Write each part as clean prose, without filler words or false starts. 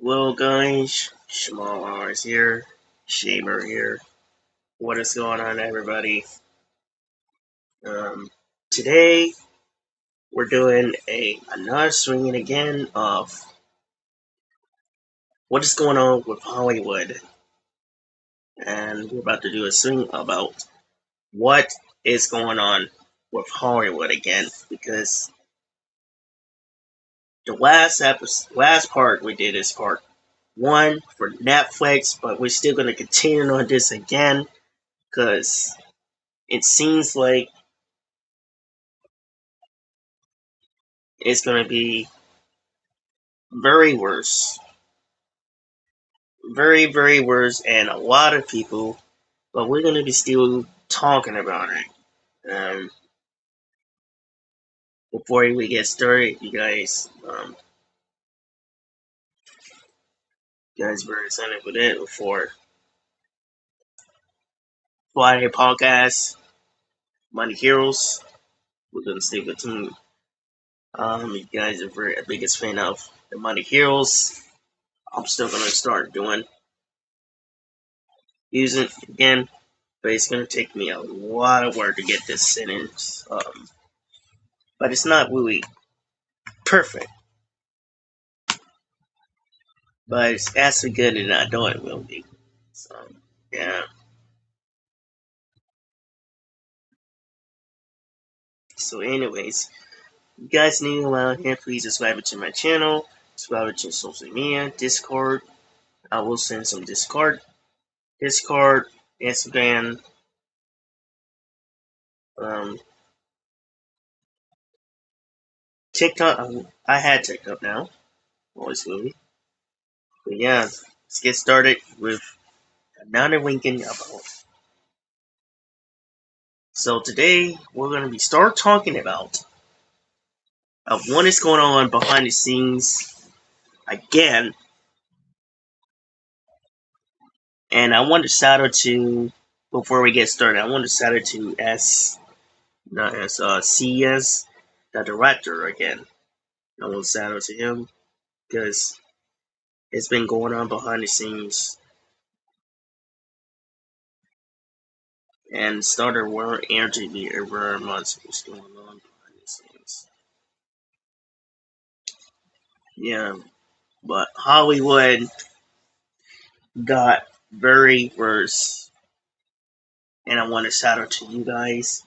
Well, guys, Small R's here, Shamer here. What is going on, everybody? Um, Today we're doing another swinging again of what is going on with Hollywood, and we're about to do a swing about what is going on with Hollywood again because the last part we did is part one for Netflix, but we're still going to continue on this again because it seems like it's going to be very worse. Very, very worse, and a lot of people, but we're going to be still talking about it. Before we get started, you guys were excited for that before Friday podcast, Money Heroes. We're going to stay with them. You guys are very biggest fan of the Money Heroes. I'm still going to start using it again, but it's going to take me a lot of work to get this sentence. But it's not really perfect, but it's actually good, and I know it will be. So, yeah. So, anyways, you guys need to allow here, please subscribe to my channel, subscribe to social media, Discord. I will send some Discord, Instagram, um, TikTok. I had TikTok now, always will be. But yeah, let's get started with another Lincoln about. So today we're gonna be start talking about what is going on behind the scenes again. And I want to shout out to, before we get started, I want to shout out to CS, the director again. I want to shout out to him because it's been going on behind the scenes and started where interview every month what's going on behind the scenes. Yeah, but Hollywood got very worse, and I want to shout out to you guys.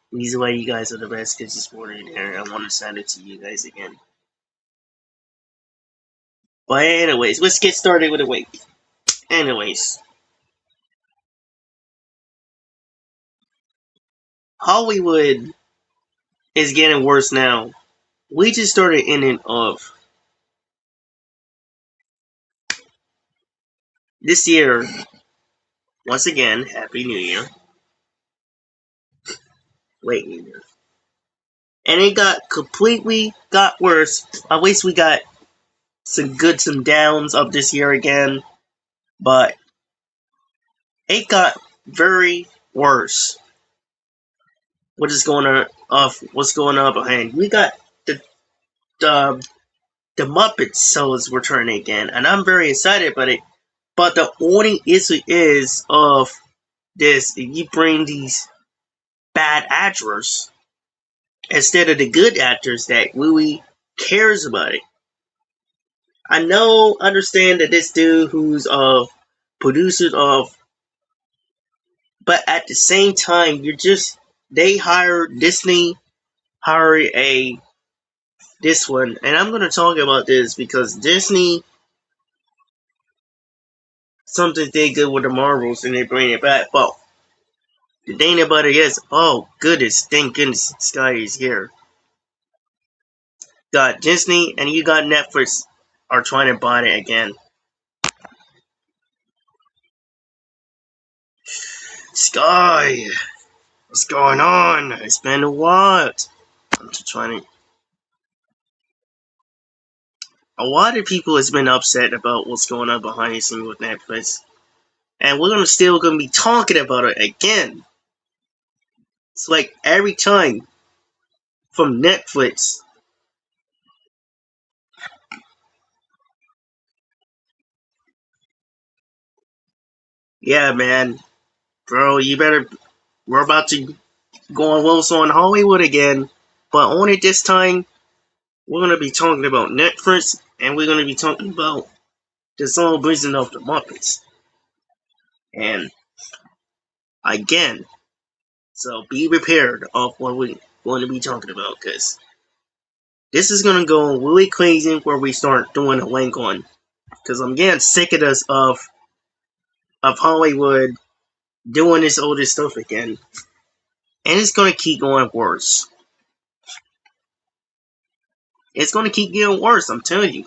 Reason why you guys are the best kids supporting here. I want to shout out to you guys again. But anyways, let's get started with the week. Anyways, Hollywood is getting worse now. We just started ending of this year. Once again, Happy New Year. Late New Year. And it got worse. At least we got some downs of this year again. But it got very worse. What's going on behind? We got the the Muppets shows returning again, and I'm very excited about it. But the only issue is of this: if you bring these bad actors instead of the good actors that really cares about it. I understand that this dude who's producer of, but at the same time, they hired Disney, hired this one, and I'm gonna talk about this because Disney something they good with the Marvels and they bring it back. But the thing about it is, oh goodness, thank goodness this guy is here. Got Disney and you got Netflix are trying to buy it again. Sky, what's going on? It's been a while. I'm just trying to. A lot of people has been upset about what's going on behind the scenes with Netflix, and we're still gonna be talking about it again. It's like every time from Netflix. Yeah, man, bro, you better. We're about to go on Wolves on Hollywood again, but only this time we're gonna be talking about Netflix, and we're gonna be talking about the celebration of the Muppets. And again, so be prepared of what we're going to be talking about, because this is gonna go really crazy where we start doing a link on. Because I'm getting sick of this of Hollywood doing this older stuff again, and it's gonna keep going worse. It's gonna keep getting worse. I'm telling you.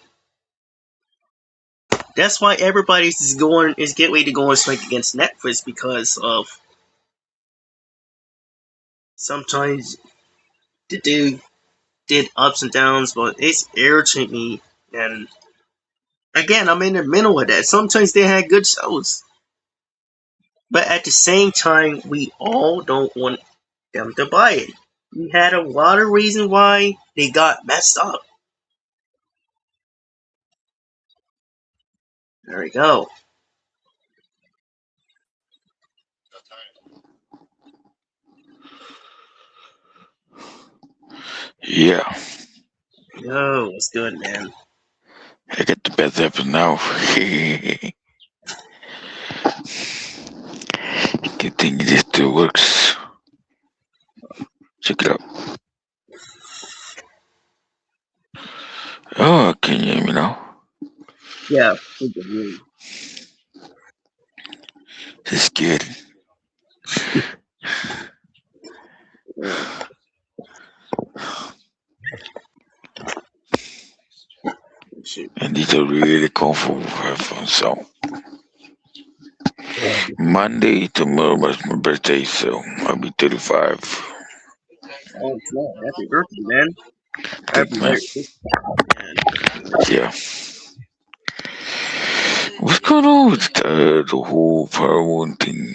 That's why everybody's is getting ready to go on strike against Netflix, because of sometimes the dude did ups and downs, but it's irritating me. And again, I'm in the middle of that. Sometimes they had good shows, but at the same time, we all don't want them to buy it. We had a lot of reasons why they got messed up. There we go. Yeah, Yo, what's good, man? I get the best episode now. Good thing this still works. Check it out. Oh, can you hear me now? Yeah, we can hear you. It's good. Yeah, shoot. And these are really comfortable headphones. So Monday tomorrow is my birthday, so I'll be 35. Oh, no, happy birthday, man. Thank Happy man. birthday, man. Yeah. What's going on with the whole Paramount thing?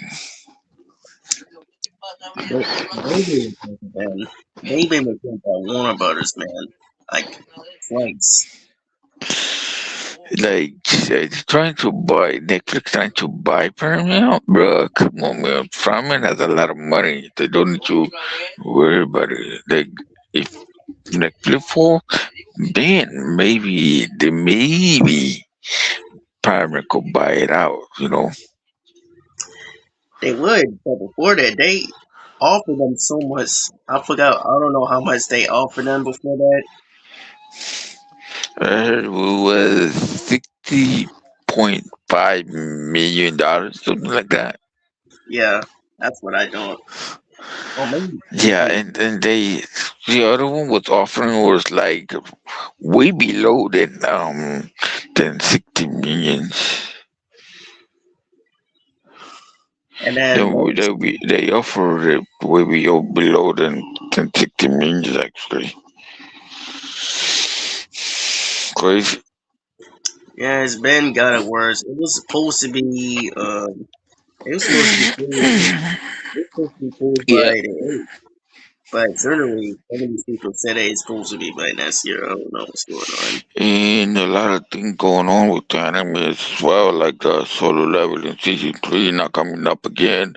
They man. They been with Warner Brothers, man. Like, twice. Like, trying to buy Netflix, trying to buy Paramount, bro. Come on, man. Paramount has a lot of money. They don't need to worry about it. Like, if Netflix fall, then maybe Paramount could buy it out. You know, They would, but before that, they offered them so much. I forgot. I don't know how much they offered them before that. I heard it was $60.5 million, something like that. Yeah, that's what I don't. Oh, maybe Yeah, 50. and the other one was offering was like way below than 60 millions. And then most, They offer it way below than 60 millions actually. Crazy. yeah, it's been got it worse. It was supposed to be. It was supposed to be full. It was supposed to be full by Yeah, the 8th, but certainly some of these people said it's supposed to be by next year. I don't know what's going on. and a lot of things going on with the anime as well, like the solo level in season 3 not coming up again,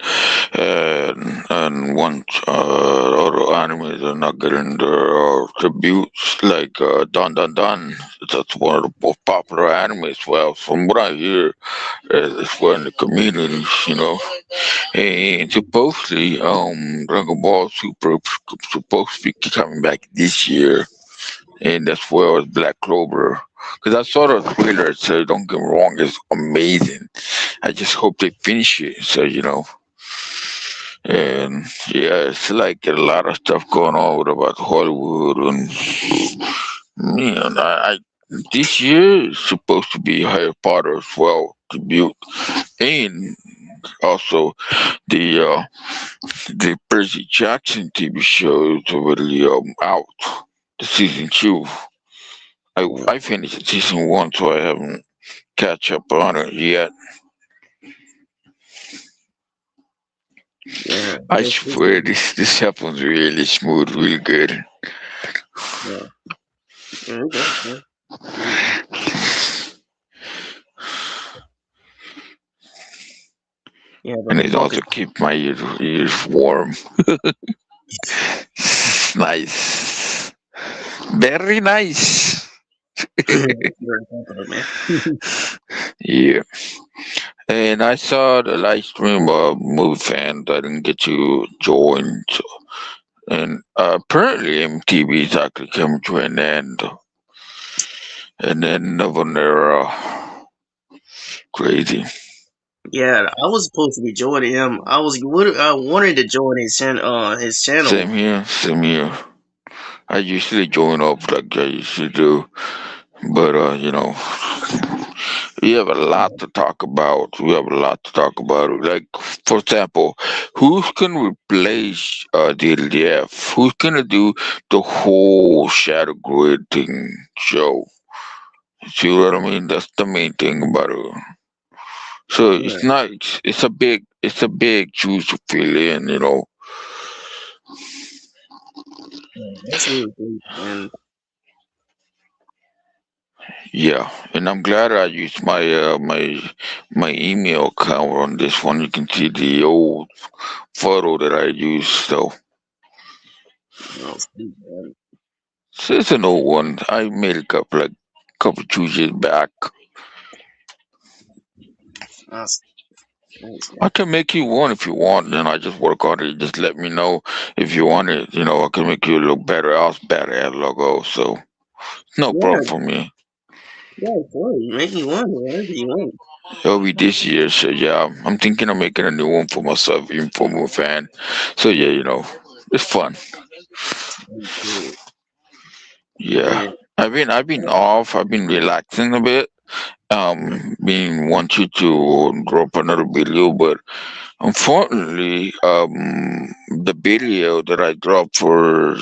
and once other animes are not getting their tributes, like Don Don Don. That's one of the most popular animes. Well, from what I hear, it's well in the community, you know. And supposedly, Dragon Ball Super supposed to be coming back this year, and as well as Black Clover. Because I saw the trailer, so don't get me wrong, it's amazing. I just hope they finish it, so you know. And yeah, it's like a lot of stuff going on with about Hollywood, and man, this year is supposed to be Harry Potter as well, debut, and also the Percy Jackson TV show is already out, the season 2. I finished season 1, so I haven't catch up on it yet. Yeah, I it's just, swear this happens really smooth, really good. yeah, yeah, it does, man. Mm. Yeah, but and the it focus. also keep my ears warm. Nice, very nice. Very popular, man. Yeah, and I saw the live stream of movie fan that didn't get to join, and apparently MTV is actually coming to an end, and then November, crazy. Yeah, I was supposed to be joining him. I wanted to join his channel. Same here, same here. I usually join up like I usually do, but we have a lot to talk about. We have a lot to talk about. Like, for example, who's gonna replace DLDF? Who's gonna do the whole Shadow Grid thing show? See what I mean? That's the main thing about it. So Yeah, it's not. It's a big shoes to fill in. yeah, that's really great, man. Yeah, and I'm glad I used my email account on this one. You can see the old photo that I used. So Sweet, man. it's an old one. I made a couple 2 years back. That's nice, I man. can make you one if you want. Then I just work on it. Just let me know if you want it. I can make you look better. I'll better at logo. So no problem Yeah, for me. yeah, boy, you make me want whatever you want. It'll be this year. So yeah, I'm thinking of making a new one for myself, even for my fan. So yeah, it's fun. Yeah, Yeah, yeah, I've been off. I've been relaxing a bit. Been wanting to drop another video, but unfortunately, the video that I dropped for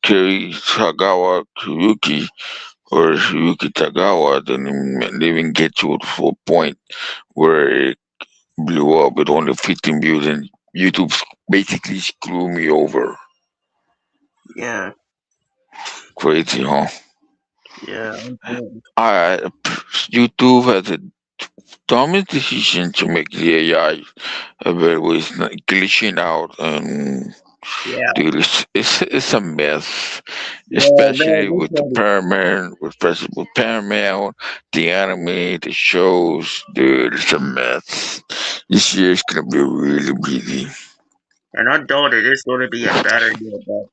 Kiri Tagawa Kyuki or Yuki Tagawa didn't even get to a full point where it blew up with only 15 views, and YouTube basically screwed me over. yeah, Crazy, huh? yeah. I'm fine. YouTube has a dumbest decision to make the AI available. It's not glitching out, and Yeah, dude, it's a mess. yeah, man, Especially this with the one, Paramount, the anime, the shows, dude, it's a mess. This year's gonna be really busy. and our daughter, there's going to be a better year, but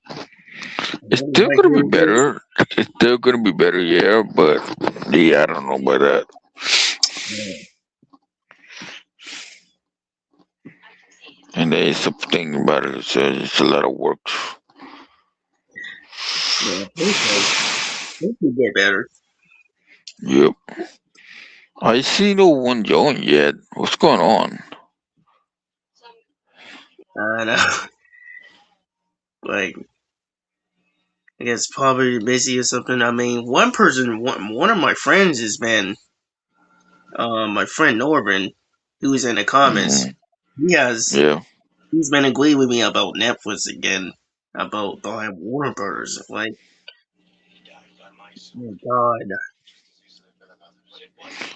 It's what still my gonna be year is, better. It's still gonna be better, yeah, but yeah, I don't know about that. yeah, And there is something about it. It's a lot of work. yeah, hopefully get better. Yep. I see no one join yet. What's going on? And like, I guess probably busy or something. I mean, one of my friends has been, my friend Norman, who's in the comments. Mm, He has yeah. he's been agreeing with me about Netflix again, about buying Warner Brothers. Like, oh God,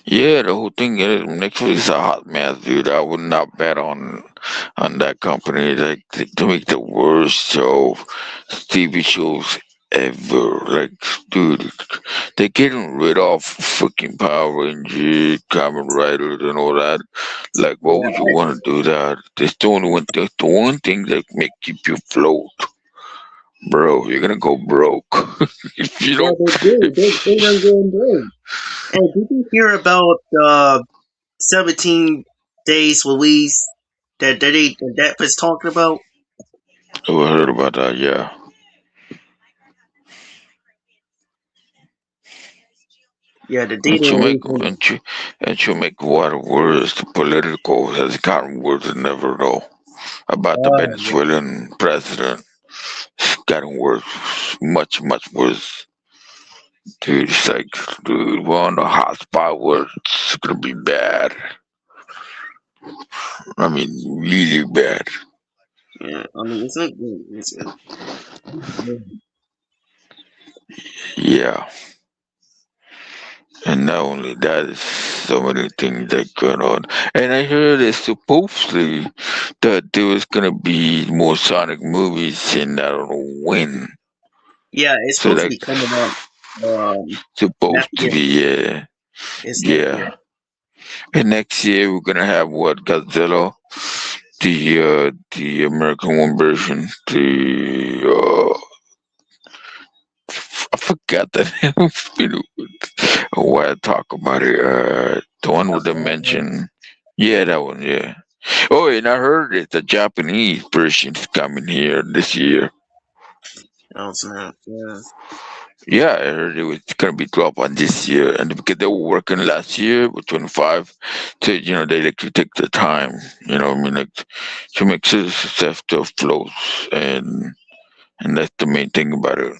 Yeah, the whole thing is Netflix is a hot mess, dude. I would not bet on that company. Like to make the worst TV shows ever. Like, dude, they're getting rid of freaking Power Rangers, Kamen Riders, and all that. Like, why yeah, would you want to do that? That's the one thing that make keep you afloat, bro. You're gonna go broke if you yeah, don't. they do. They done If going broke. Hey, did you hear about 17 Days Louise that Netflix talking about? I heard about that, yeah. Yeah, the And data to make release. what worse, the political has gotten worse than ever though. About the Yeah, Venezuelan president, it's gotten worse, much much worse. Dude, it's like, dude, we're on a hot spot where it's gonna be bad. I mean, really bad. yeah. I mean, it's not good. Yeah, And not only that, there's so many things that going on. And I heard it's supposedly that there was gonna be more Sonic movies, and I don't know when. Yeah, it's So supposed to be like coming out supposed next to year. be, yeah, It's next year. yeah. And next year we're gonna have what, Godzilla, the American one version, the I forgot the name of it. Why I talk about it. The one with the mention. Yeah, that one. Yeah. Oh, and I heard it. The Japanese version is coming here this year. Oh snap! Yeah, Yeah, I heard it was gonna be dropped on this year, and because they were working last year with 25, so they like to take the time. I mean, like to make sure the stuff to flows, and that's the main thing about it.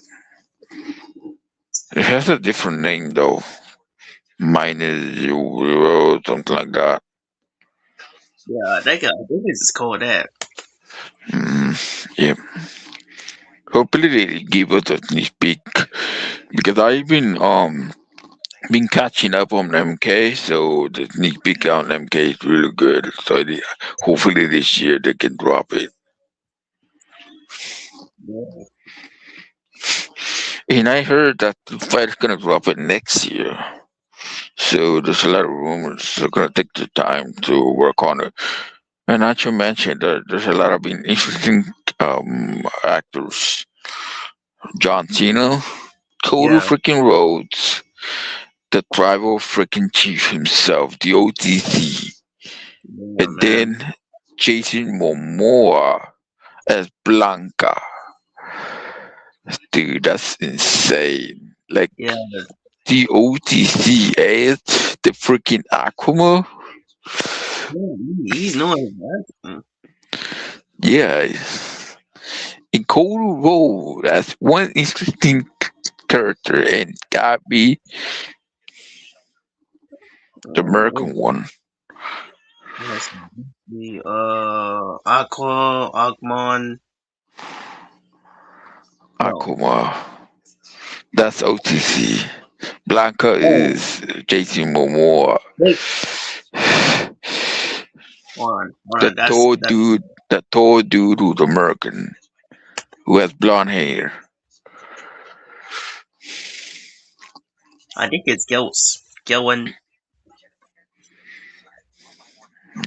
It has a different name though. Mine is something like that. yeah. They got. I think it's called that. Yeah. Hopefully they give us a sneak peek because I've been catching up on MK, so the sneak peek on MK is really good. So hopefully this year they can drop it. Yeah, And I heard that the fight is gonna drop it next year. So there's a lot of rumors they're gonna take the time to work on it. And not to mention that there's a lot of interesting actors. John Cena, Total yeah, freaking Rhodes, the tribal freaking chief himself, the OTC, yeah, and man. then Jason Momoa as Blanca. Dude, that's insane. Like Yeah, the OTC as the freaking Aquama. yeah. He's knowing that. Yeah, in Cold Road, that's one interesting character, and got be the Wait, American one, let's see. Aqua, Agmon. No. Aquama. That's OTC. Blanca Oh, is Jason Momoa. wait. Hold The on. That's tall that. dude, the tall dude who's American, who has blonde hair. I think it's Gil's. Gillen.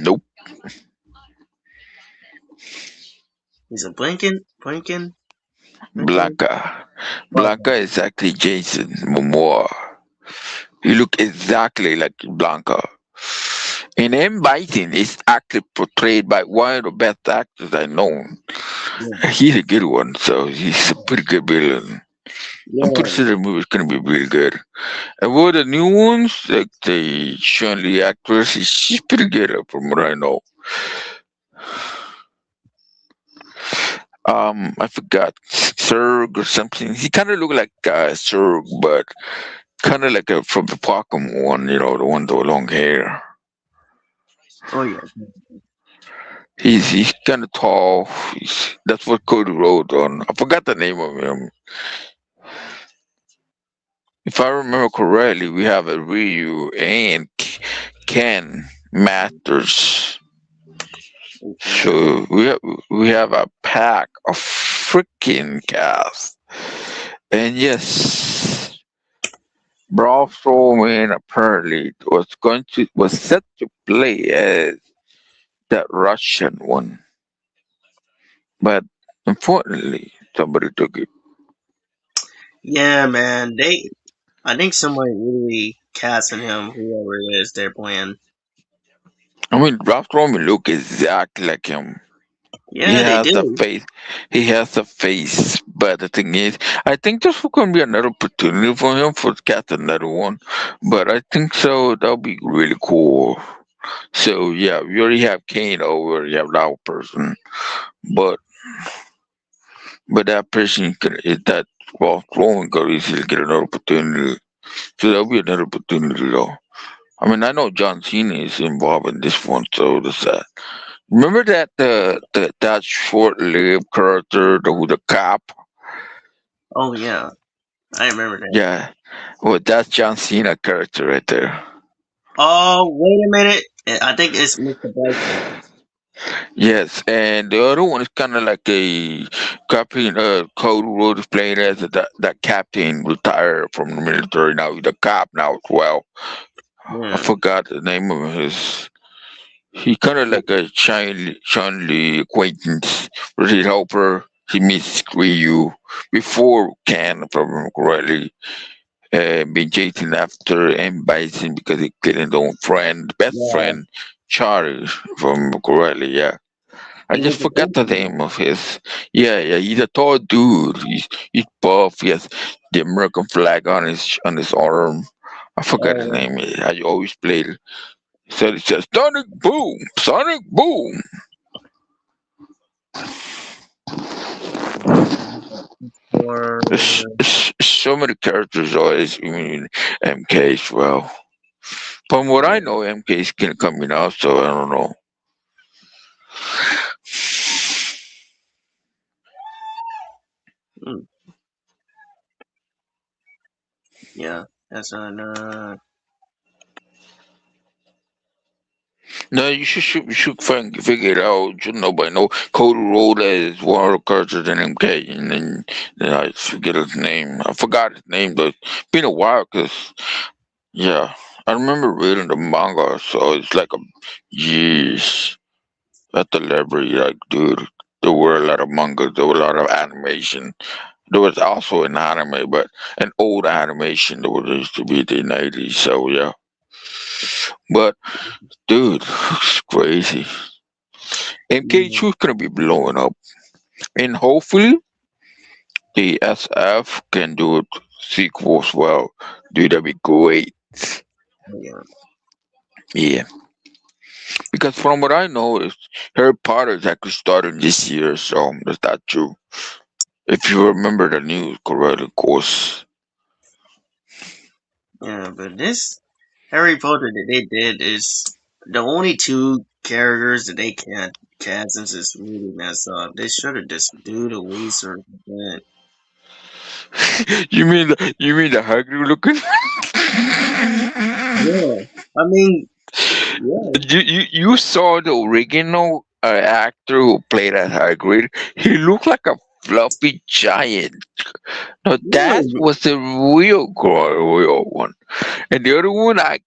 Nope, He's a Blinken. Blinken. Blanca. Blanca. Blanca is actually Jason Momoa. He look exactly like Blanca. And M. Bison is actually portrayed by one of the best actors I know. Yeah. He's a good one, so he's a pretty good villain. I'm pretty Yeah. sure the movie's gonna be really good. And for the new ones, like the Shun Li actress, she's pretty good from what I know. I forgot Serg or something. He kind of looked like Serg, but kind of like from the Pokemon one, the one with the long hair. Oh yeah. He's kind of tall. That's what Cody wrote on. I forgot the name of him. If I remember correctly, we have a Ryu and Ken Masters. Yeah. So we have a pack of freaking cast. And yes, Brawl Strowman apparently was set to play as that Russian one, but unfortunately somebody took it. Yeah, man. I think somebody really casting him, whoever it is they're playing. I mean, Brawl Strowman look exactly like him. He Yeah, they has the do. face. He has the face, but the thing is, I think there's going to be another opportunity for him for cast another one. But I think so. That'll be really cool. So yeah, we already have Kane over. We have that person, but that person could is that well, Roman could easily get another opportunity. So that'll be another opportunity though. I mean, I know John Cena is involved in this one, so that's that. Remember that that short-lived character, the cop? Oh yeah, I remember that. Yeah, Well, that's John Cena character right there. Oh, wait a minute. I think it's Mr. Bison. Yes, and the other one is kind of like a Captain Cody Rhodes playing as that captain retired from the military. Now he's a cop now as well. I Yeah. forgot the name of his. He kind of like a Chun-Li acquaintance with his helper. He meets Ryu before Can, if I remember correctly, been chasing after M. Bison because he killed his own friend, best Yeah. friend, Charlie, if I remember correctly, yeah. I He just was a forgot the good name of his. Yeah, yeah, he's a tall dude. He's buff. He has the American flag on his arm. I forgot his Oh, name. I always played. So it says Sonic Boom, Sonic Boom. for So many characters always. I mean, MK as well. From what I yeah. know, MK is gonna coming out, so I don't know. Mm, yeah. That's on. No, you should figure it out. You know, by no Cody Rhodes is one of the characters in MK, and then I forget his name. I forgot his name, but it's been a while. Cause yeah, I remember reading the manga, so it's like a years at the library. Like, dude, there were a lot of mangas, there were a lot of animation. There was also an anime, but an old animation that was used to be the '90s. So yeah, but dude, it's crazy. Yeah. MK2 is gonna be blowing up, and hopefully the SF can do it sequel as well. Dude, that'd be great. Yeah. Yeah, because from what I know, is Harry Potter is actually starting this year, so that's not true. If you remember the news correctly, of course. Yeah. But this Harry Potter that they did is the only two characters that they can't cast since it's really messed up. They should have just do the research. But You mean the Hagrid looking? yeah. I mean, yeah. You saw the original actor who played as Hagrid. He looked like a fluffy giant. No, that Yeah. was the real one. And the other one, I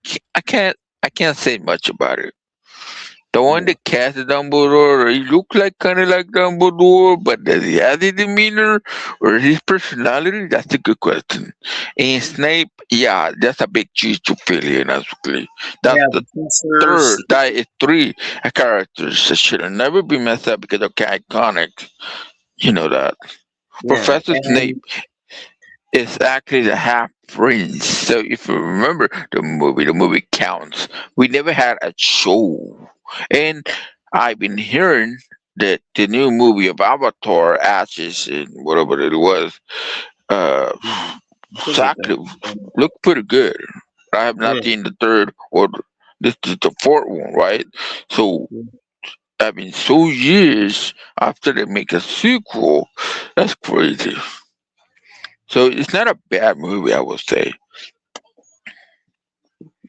can't say much about it. The one Yeah. that cast Dumbledore, he looked like kind of like Dumbledore, but does he have the demeanor or his personality? That's a good question. And Snape, yeah, that's a big cheese to fill in, actually. That's Yeah. the Professors. third. That is three characters that should have never been messed up because they're iconic. You know that. Yeah. Professor Snape And is actually the half prince. So if you remember the movie counts. We never had a show. And I've been hearing that the new movie of Avatar, Ashes, and whatever it was, uh, I think it's actually looked pretty good. I have not yeah. seen the third or this is the fourth one, right? So I mean, so years after they make a sequel, that's crazy. So it's not a bad movie, I would say.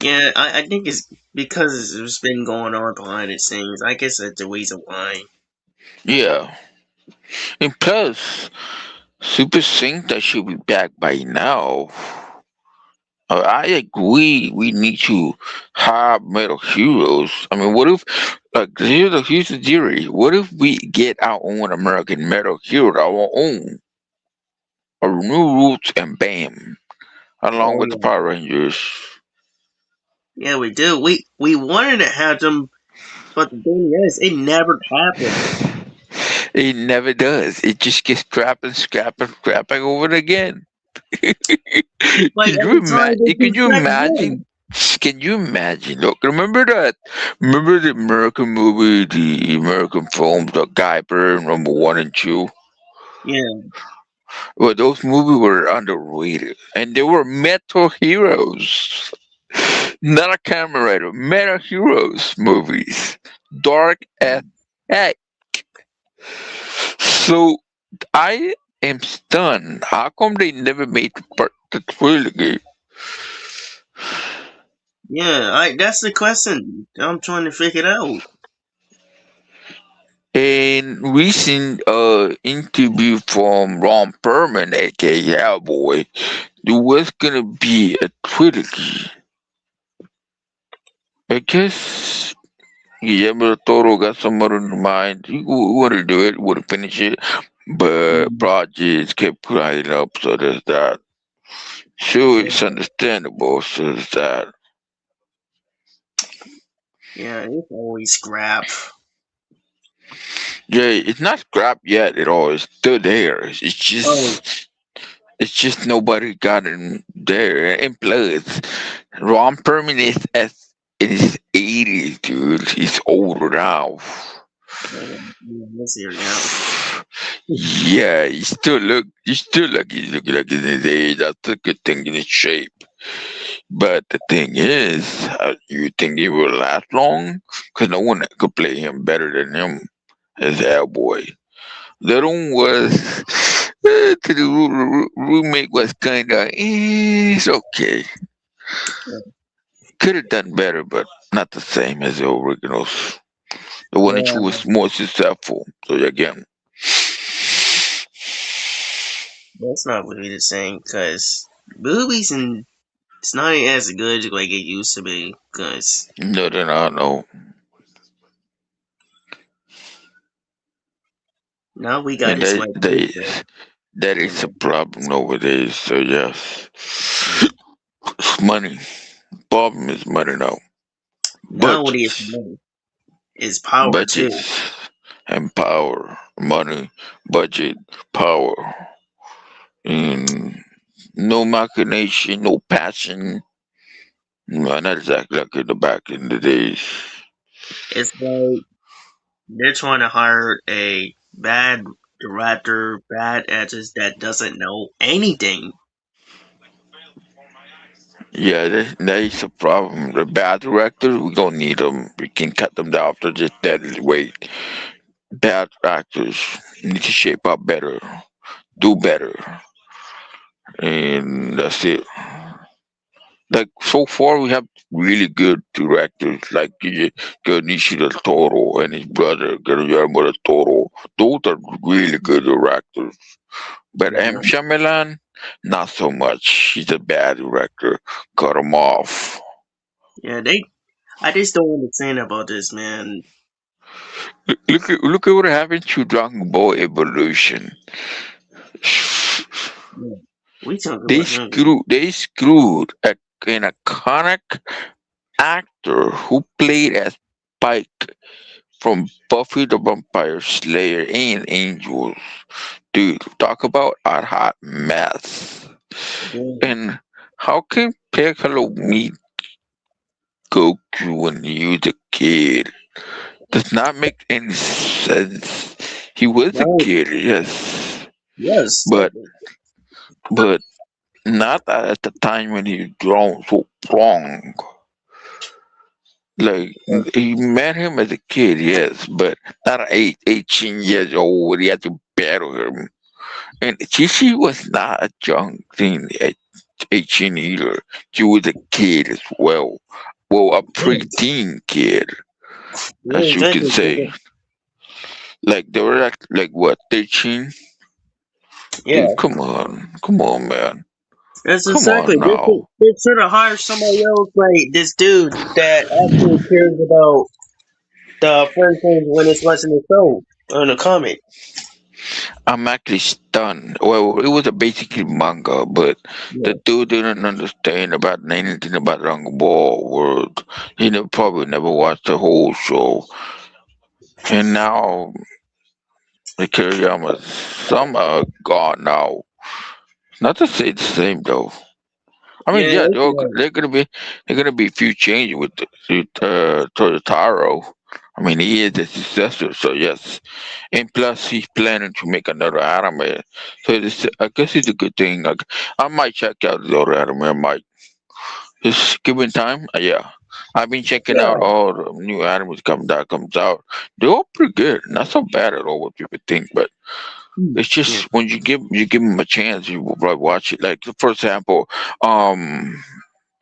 Yeah, I think it's because it's been going on behind the scenes. I guess that's the reason why. Yeah, and plus, Super Sync that should be back by now. I agree. We need to have metal heroes. I mean, what if, like, here's the theory. What if we get our own American metal hero, our own, our new roots, and bam, along Oh with the yeah, Power Rangers. yeah, we do. We wanted to have them, but the thing is, it never happened. It never does. It just gets scrapping over it again. Like every time they Can do you track one. imagine? Can you imagine? Look, remember that? Remember the American movie, the American films, the Guyver, number one and two? Yeah, Well, those movies were underrated, and they were metal heroes, not a camera writer. Metal heroes movies, dark as heck. So I am stunned. How come they never made the trilogy? Yeah, that's the question. I'm trying to figure it out. In recent interview from Ron Perlman, aka Cowboy, there was gonna be a trilogy. I guess Guillermo del Toro got some other in mind. He wanted to do it, would have finished it, but Mm, projects kept piling up, so there's that. Sure, yeah, it's understandable, so there's that. yeah, it's always scrap. Yeah, it's not scrapped yet at all. It's still there. Oh, It's just nobody got him there. And plus, Ron Perlman is as in his 80s, dude. He's older now. yeah, let's hear it now. Yeah, he still look, he's looking like he's in his age. That's a good thing in his shape. But the thing is, you think he will last long? Because no one could play him better than him as Hellboy. The other one was, to the roommate was kind of, it's okay. Could have done better, but not the same as the originals. The one and two Yeah, was more successful. So again, that's not really the same because movies and it's not as good like it used to be. Because no, then I know. now we got And this like that is a and problem nowadays. So yes, it's money. Problem is money now. nowadays Budgets, money is power too. budgets, and power. Money, budget, power, and no machination, no passion. No, not exactly like in the back in the days. It's like they're trying to hire a bad director, bad actress that doesn't know anything. Yeah, that is a problem. The bad directors, we don't need them. We can cut them down to just dead weight. Bad actors need to shape up better, do better, and that's it. Like so far, we have really good directors like Benicio del Toro and his brother Guillermo del Toro. Those are really good directors. But M. Yeah, Shyamalan, not so much. He's a bad director. Cut him off. yeah. They. I just don't understand about this, man. Look at what happened to Dragon Ball Evolution. Yeah. We talk They about him. screwed an iconic actor who played as Spike from Buffy the Vampire Slayer and Angels. Dude, talk about a hot mess. Yeah, And how can Piccolo meet Goku when he was a kid? Does not make any sense. He was a right. kid, yes, Yes. but but not at the time when he was grown so strong. Like he met him as a kid, yes, but not at 18 years old when he had to battle him. And Chichi was not a young thing at 18 either. She was a kid as well. Well, a Yes. preteen kid, Yeah, as you can exactly. say. Like they were like what, 13? Dude, Yeah. come on, man, That's come exactly. on now. They should have hired somebody else like this dude that actually cares about the first things when it's watching the show on the comic. I'm actually stunned. Well, it was a basically manga, but the Yeah. dude didn't understand about anything about Dragon Ball world. He probably never watched the whole show, and now the Kiriyama's somehow gone now. Not to say the same though. I mean, Yeah, yeah, it's like, they're gonna be a few changes with Toyotaro. I mean, he is the successor, so yes. And plus, he's planning to make another anime. So this, I guess it's a good thing. Like, I might check out the other anime. I might just given time. Yeah, I've been checking out yeah. all the new animes that comes out. They're all pretty good. Not so bad at all what people think, but it's Yeah. just when you give them a chance, you will probably watch it. Like for example,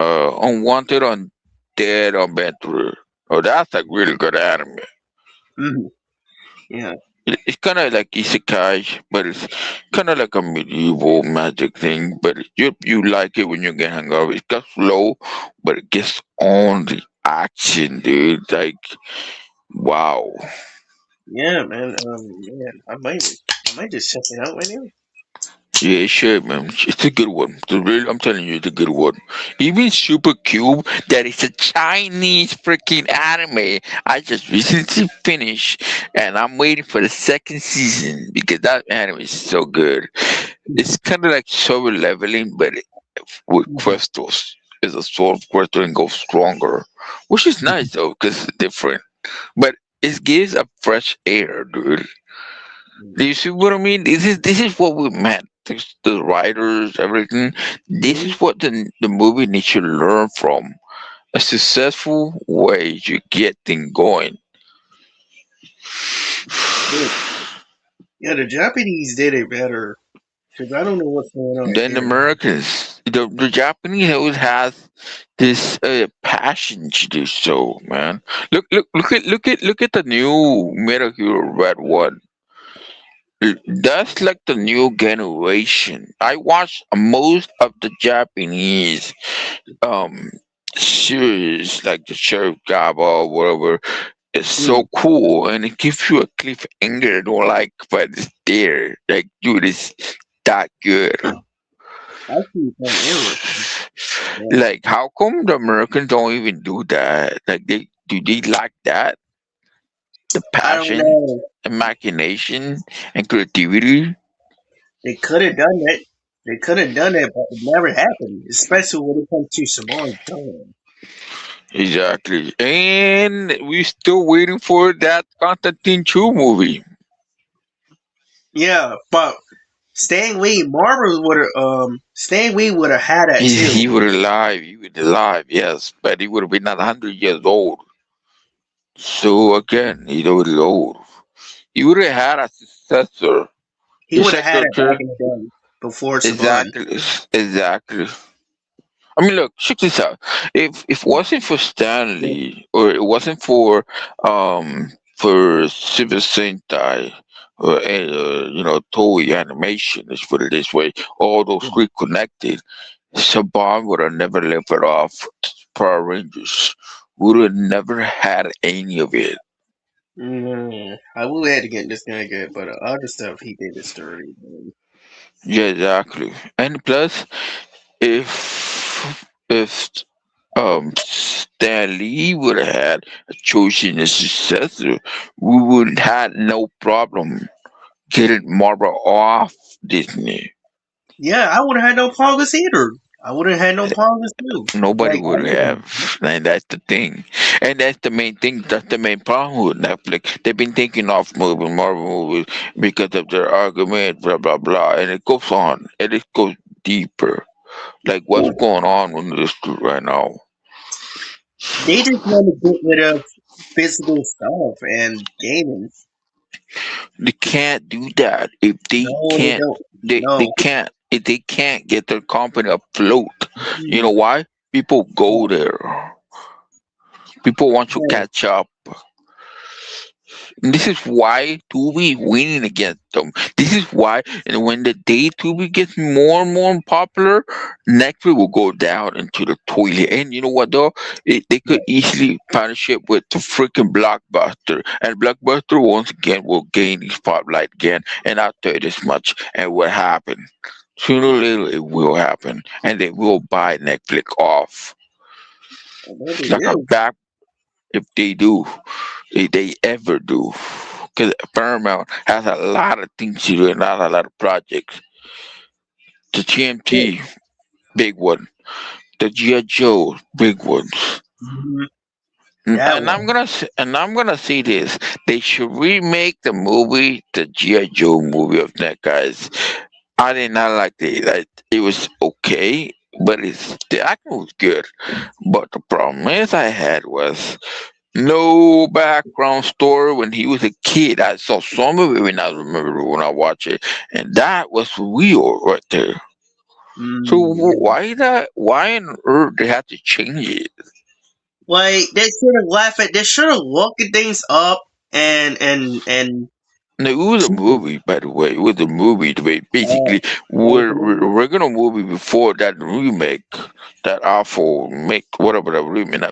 Unwanted on Dead Adventurer. Oh, that's a really good anime. Mhm. Yeah. It's kind of like isekai, but it's kind of like a medieval magic thing. But you like it when you get hung up. It gets slow, but it gets on the action, dude. Like wow. Yeah, man, I might just check it out right now. Yeah, sure, man. It's a good one. I'm telling you, it's a good one. Even Super Cube, that is a Chinese freaking anime. I just recently finished, and I'm waiting for the second season because that anime is so good. It's kind of like Soul Leveling, but with Mhm. crystals. It's a sword of crystal and goes stronger, which is nice though, because it's different. But it gives a fresh air, dude. Do you see what I mean? This is what we meant. The writers, everything. This is Mhm. what the movie needs to learn from. A successful way to get things going. Yeah, yeah, the Japanese did it better because I don't know what's going on Then the here. Americans, the Japanese always has this passion to do so, man. Look at the new Metal Hero Red One. That's like the new generation. I watched most of the Japanese um series like the Sheriff Gaba or whatever. It's so Mm. cool and it gives you a cliffhanger. Don't like, but it's there. Like, dude, it's that good. I see some error. Yeah. Like, how come the Americans don't even do that? Like, they like that? The I don't passion, know. imagination, and creativity. They could have done that. They could have done that, but it never happened. Especially when it comes to Samoan Tone. Exactly. And we're still waiting for that Constantine 2 movie. Yeah, but Stan Lee, Marvel would have Stan Lee would have had that He too. would alive. He would alive, yes, but he would have been not 100 years old. So again, he's already old. He would have had a successor. He His would have had it back successor, in the day before Saban. exactly, exactly. I mean, look, check this out. If it wasn't for Stanley, or it wasn't for Super Sentai, or Toei Animation, let's put it this way, all those three connected, Saban would have never lifted off Power Rangers. Would have never had any of it. I will had to get this guy good, but other stuff he did is dirty. Man. Yeah, exactly. And plus, if Stan Lee would have had chosen a successor, we would had no problem getting Marvel off Disney. Yeah, I would have had no problems either. I would have had no problems too. Nobody Like would anything. have, and that's the thing, and that's the main thing. That's the main problem with Netflix. They've been taking off moving Marvel movies because of their argument, blah blah blah, and it goes on, and it goes deeper. Like what's going on in this group right now? They just want to get rid of physical stuff and gaming. They can't do that if they No, they can't. don't. They No. can't if they can't get their company afloat. You know Mhm. why? People go No. there. People want to No. catch up. And this is why Tubi winning against them. This is why, and when the day Tubi gets more and more popular, Netflix will go down into the toilet. And you know what though? They could easily partnership with the freaking Blockbuster, and Blockbuster once again will gain the spotlight again. And I'll tell you this much, and what happened? Sooner or later, it will happen, and they will buy Netflix off. No, It's they like a will. back if they do. If they ever do. Because Paramount has a lot of things to do and not a lot of projects. The TMT, big one. The G.I. Joe, big ones. Mhm. And That and I'm one. gonna I'm gonna say this: they should remake the movie, the G.I. Joe movie of that guys. I did not like it. Like it was okay, but the acting was good. But the problem is I had was no background story when he was a kid. I saw some of it when I remember when I watched it, and that was real right there. So Yeah. why on earth they have to change it? Like they should have laughed at. They should have looked things up and No, it was a treated it. movie, by the way. It was a movie. Uh, Basically, was were the movie? original movie before that remake, that awful make whatever that remake,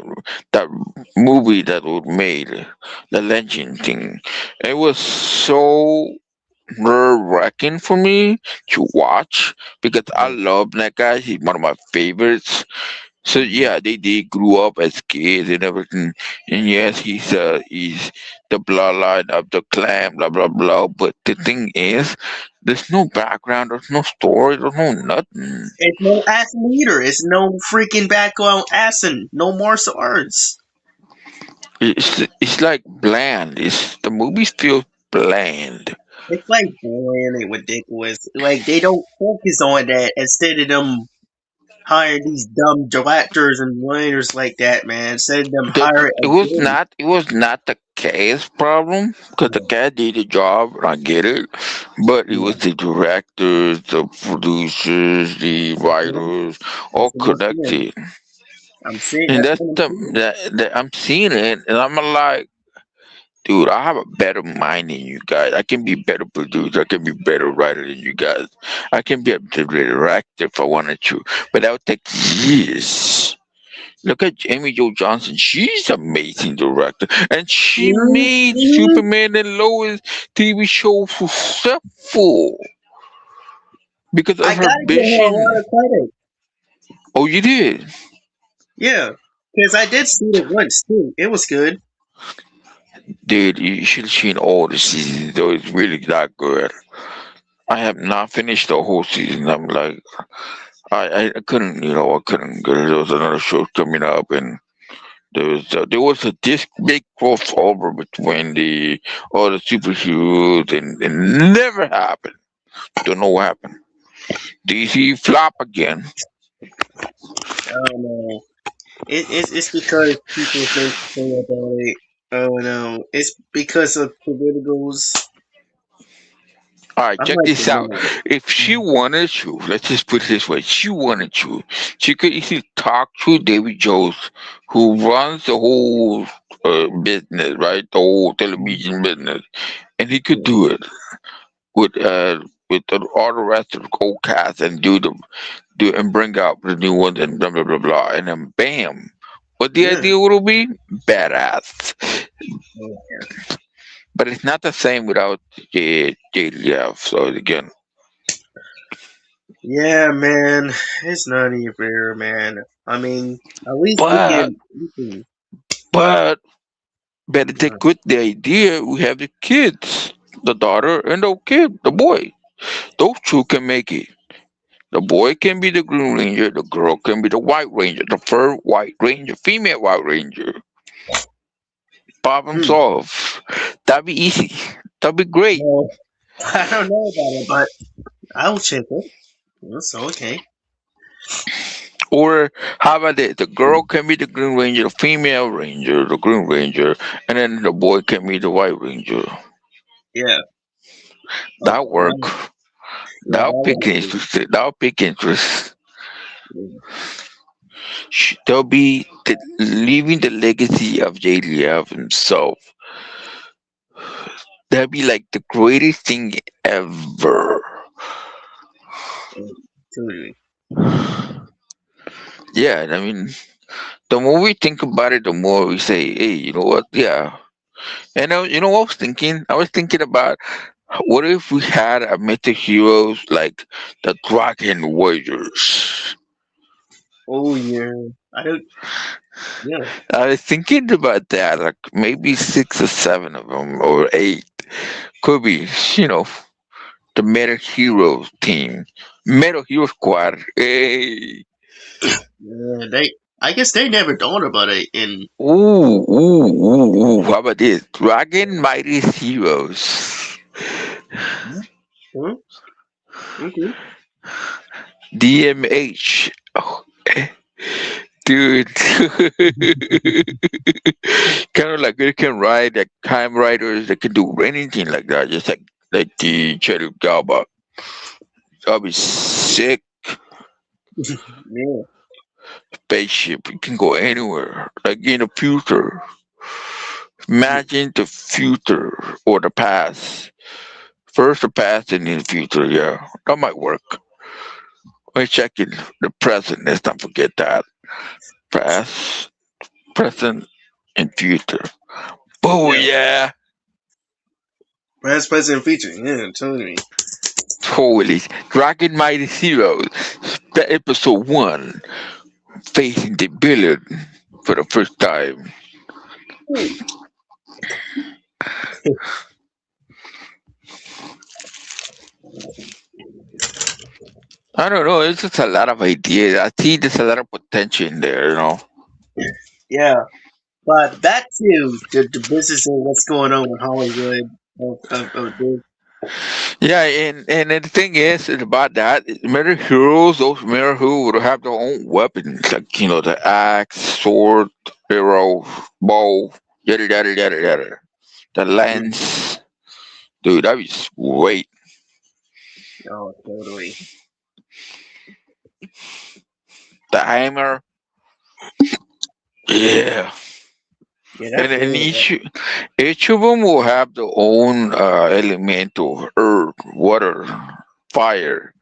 that movie that was made, the legend thing. It was so nerve wracking for me to watch because I love that guy. He's one of my favorites. So yeah, they grew up as kids and everything, and yes, he's the bloodline of the clan, blah blah blah. But the thing is, there's no background, there's no story, there's no nothing. It's no ass leader. It's no freaking background assing. No martial arts. It's like bland. It's the movie feels bland. It's like boring and ridiculous. Like they don't focus on that instead of them hiring these dumb directors and writers like that, man. Instead of them hiring It a was good, not the cast problem because the yeah, cat did the job and I get it, but it was yeah. the directors, the producers, the That's what I'm, writers, all that's what I'm saying. connected. I'm saying And that's that's what I'm the saying. that I'm seeing it, and I'm like, dude, I have a better mind than you guys. I can be better producer. I can be better writer than you guys. I can be a better director if I wanted to, but that would take years. Look at Amy Jo Johnson. She's amazing director, and she made Mm-hmm. Superman and Lois TV show successful because I of her gotta give her a lot vision. of credit. Oh, you did, Yeah, because I did see it once too. It was good. dude. You should have seen all the seasons. Though it's really that good. I have not finished the whole season. I'm like, I couldn't, I couldn't. There was another show coming up, and there was a this big crossover between the all the superheroes, and it never happened. Don't know what happened. DC flop again. I don't know. It's because people think so about it. Oh no, it's because of politicals. All right, I'm check like this out. the If she wanted to, let's just put it this way: she wanted to, she could easily talk to David Jones, who runs the whole business, right? The whole television business, and he could do it with all the rest of the old cast and do and bring out the new ones and blah blah blah blah, and then bam. What the yeah, idea would be? Badass. yeah, But it's not the same without JDF. So again, yeah, man. It's not even fair, man. I mean, at least we but can. We can but better uh, take with the idea we have the kids, the daughter and the kid, the boy. Those two can make it. The boy can be the Green Ranger, the girl can be the White Ranger, the fur White Ranger, female White Ranger. Problem hmm. solved. That'd be easy. That'd be great. Well, I don't know about it, but I'll check it. That's okay. Or how about this? The girl can be the Green Ranger, the female Ranger, the Green Ranger, and then the boy can be the White Ranger. Yeah. Oh, That work. yeah, that That'll pick would be. interest. That'll pick interest. Yeah, They'll be leaving the legacy of JDF himself. That'd be like the greatest thing ever. totally. Yeah, I mean, the more we think about it, the more we say, hey, you know what? Yeah. And you know what I was thinking? I was thinking about what if we had a mythic heroes like the Dragon Warriors? Oh yeah. I don't. Yeah. I was thinking about that, like maybe six or seven of them, or eight. Could be, you know, the Metal Heroes team. Metal Hero Squad. Hey. Yeah. They. I guess they never thought about it in. Ooh. How about this? Dragon Mightiest Heroes. Huh? Okay. DMH. Oh, dude. Kind of like they can ride, like time riders, they can do anything like that, just like the Cherry Galba. That'll be sick. Yeah. spaceship. You can go anywhere. Like in the future. Imagine the future or the past. First the past and then the future, yeah. That might work. We're checking the present. Let's not forget that. Past, present, and future. Oh Yeah. yeah. Past, present, future. Yeah, totally. Holy Dragon Mighty Heroes. Episode 1. Facing the villain for the first time. I don't know, it's just a lot of ideas. I see there's a lot of potential in there. Yeah. But back to the business and what's going on in Hollywood of this. Yeah, and the thing is about that, mirror heroes, those mirror who would have their own weapons, like the axe, sword, arrow, bow, yada yada yada yada. The Mm. lance, dude, that was great. Oh, totally. The hammer, yeah. Yeah, And, that's and really each of them will have their own elemental: earth, water, fire,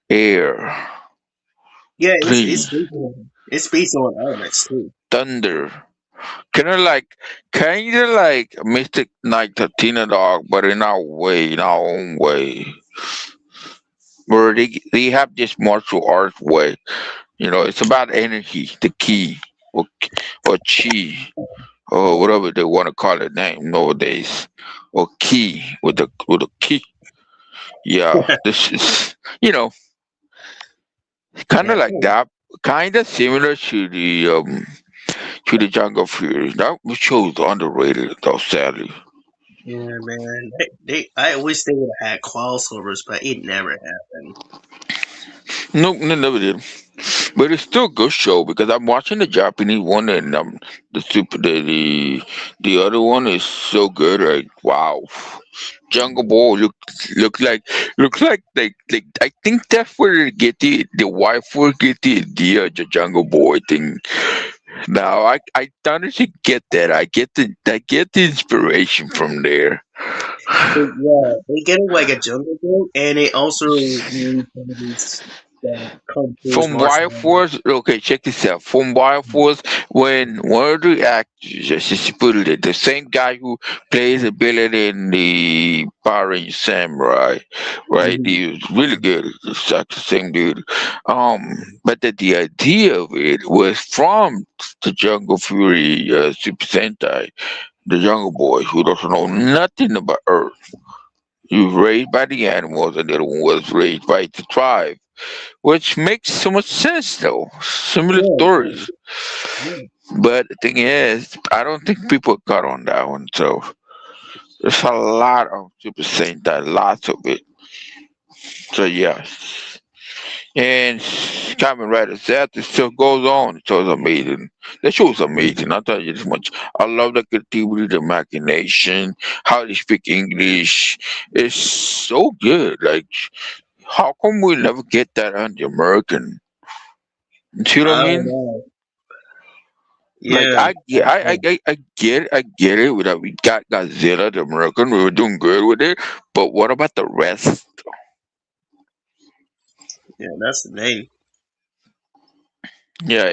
air, yeah. tree, It's based on elements too. thunder. Kind of like Mystic Knight Tina Dog, but in our way, in our own way, where they have this martial arts way. It's about energy, the key, or or chi, or whatever they want to call it name nowadays, or key with the key. Yeah, this is kind Yeah, of like that, kind of similar to the Jungle Fury. That show's underrated though, sadly. yeah, man. I wish they would have had crossovers, but it never happened. No, no, never did. But it's still a good show because I'm watching the Japanese one and the other one is so good. Like wow, Jungle Ball looks like I think that's where they get the wife will get the idea of the Jungle Boy thing. Now I honestly get that. I get the inspiration from there. Yeah, they get it like a jungle book, and they also use some of these kung fu's From martial Wire Force, okay, check this out. From Wire Force, when one of the actors, just put it, the same guy who plays the villain in the Power Ranger Samurai, right? arts. He was really good. It's like the same dude. But the idea of it was from the Jungle Fury Super Sentai, the Jungle Boy who doesn't know nothing about Earth. He was raised by the animals, and the other one was raised by the tribe, which makes so much sense though. Similar Yeah, stories. yeah, But the thing is, I don't think people got on that one. So there's a lot of people saying that, lots of it. So yeah. And Kamen Rider said it still goes on. It was amazing. The show's amazing. I'll tell you this much. I love the creativity, the imagination, how they speak English. It's so good. Like, how come we never get that on the American? You see what I I don't mean? know. Like Yeah, I get it. That we got Godzilla, the American, we were doing good with it. But what about the rest? yeah, that's the name. Yeah,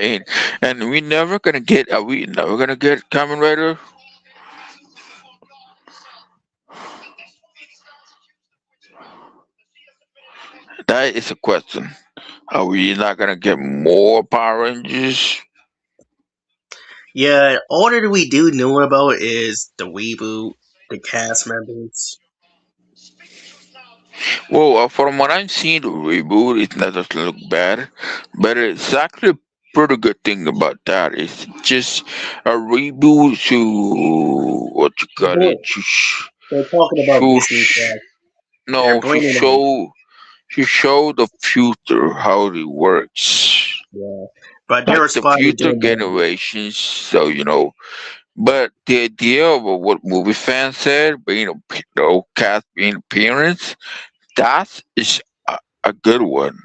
and we never gonna get. Are we never gonna get Kamen Rider? That is a question. Are we not gonna get more Power Rangers? Yeah, all that we do know about is the reboot, the cast members. Well, from what I'm seeing, the reboot it doesn't look bad, but it's actually a pretty good thing about that. It's just a reboot to what you They're call it. they're talking about To Disney Plus. They're no, bringing in, to show the future how it works, yeah, but they're like the responding future doing that. generations. So but the idea of what movie fans said, being the old cast being appearance, that is a good one.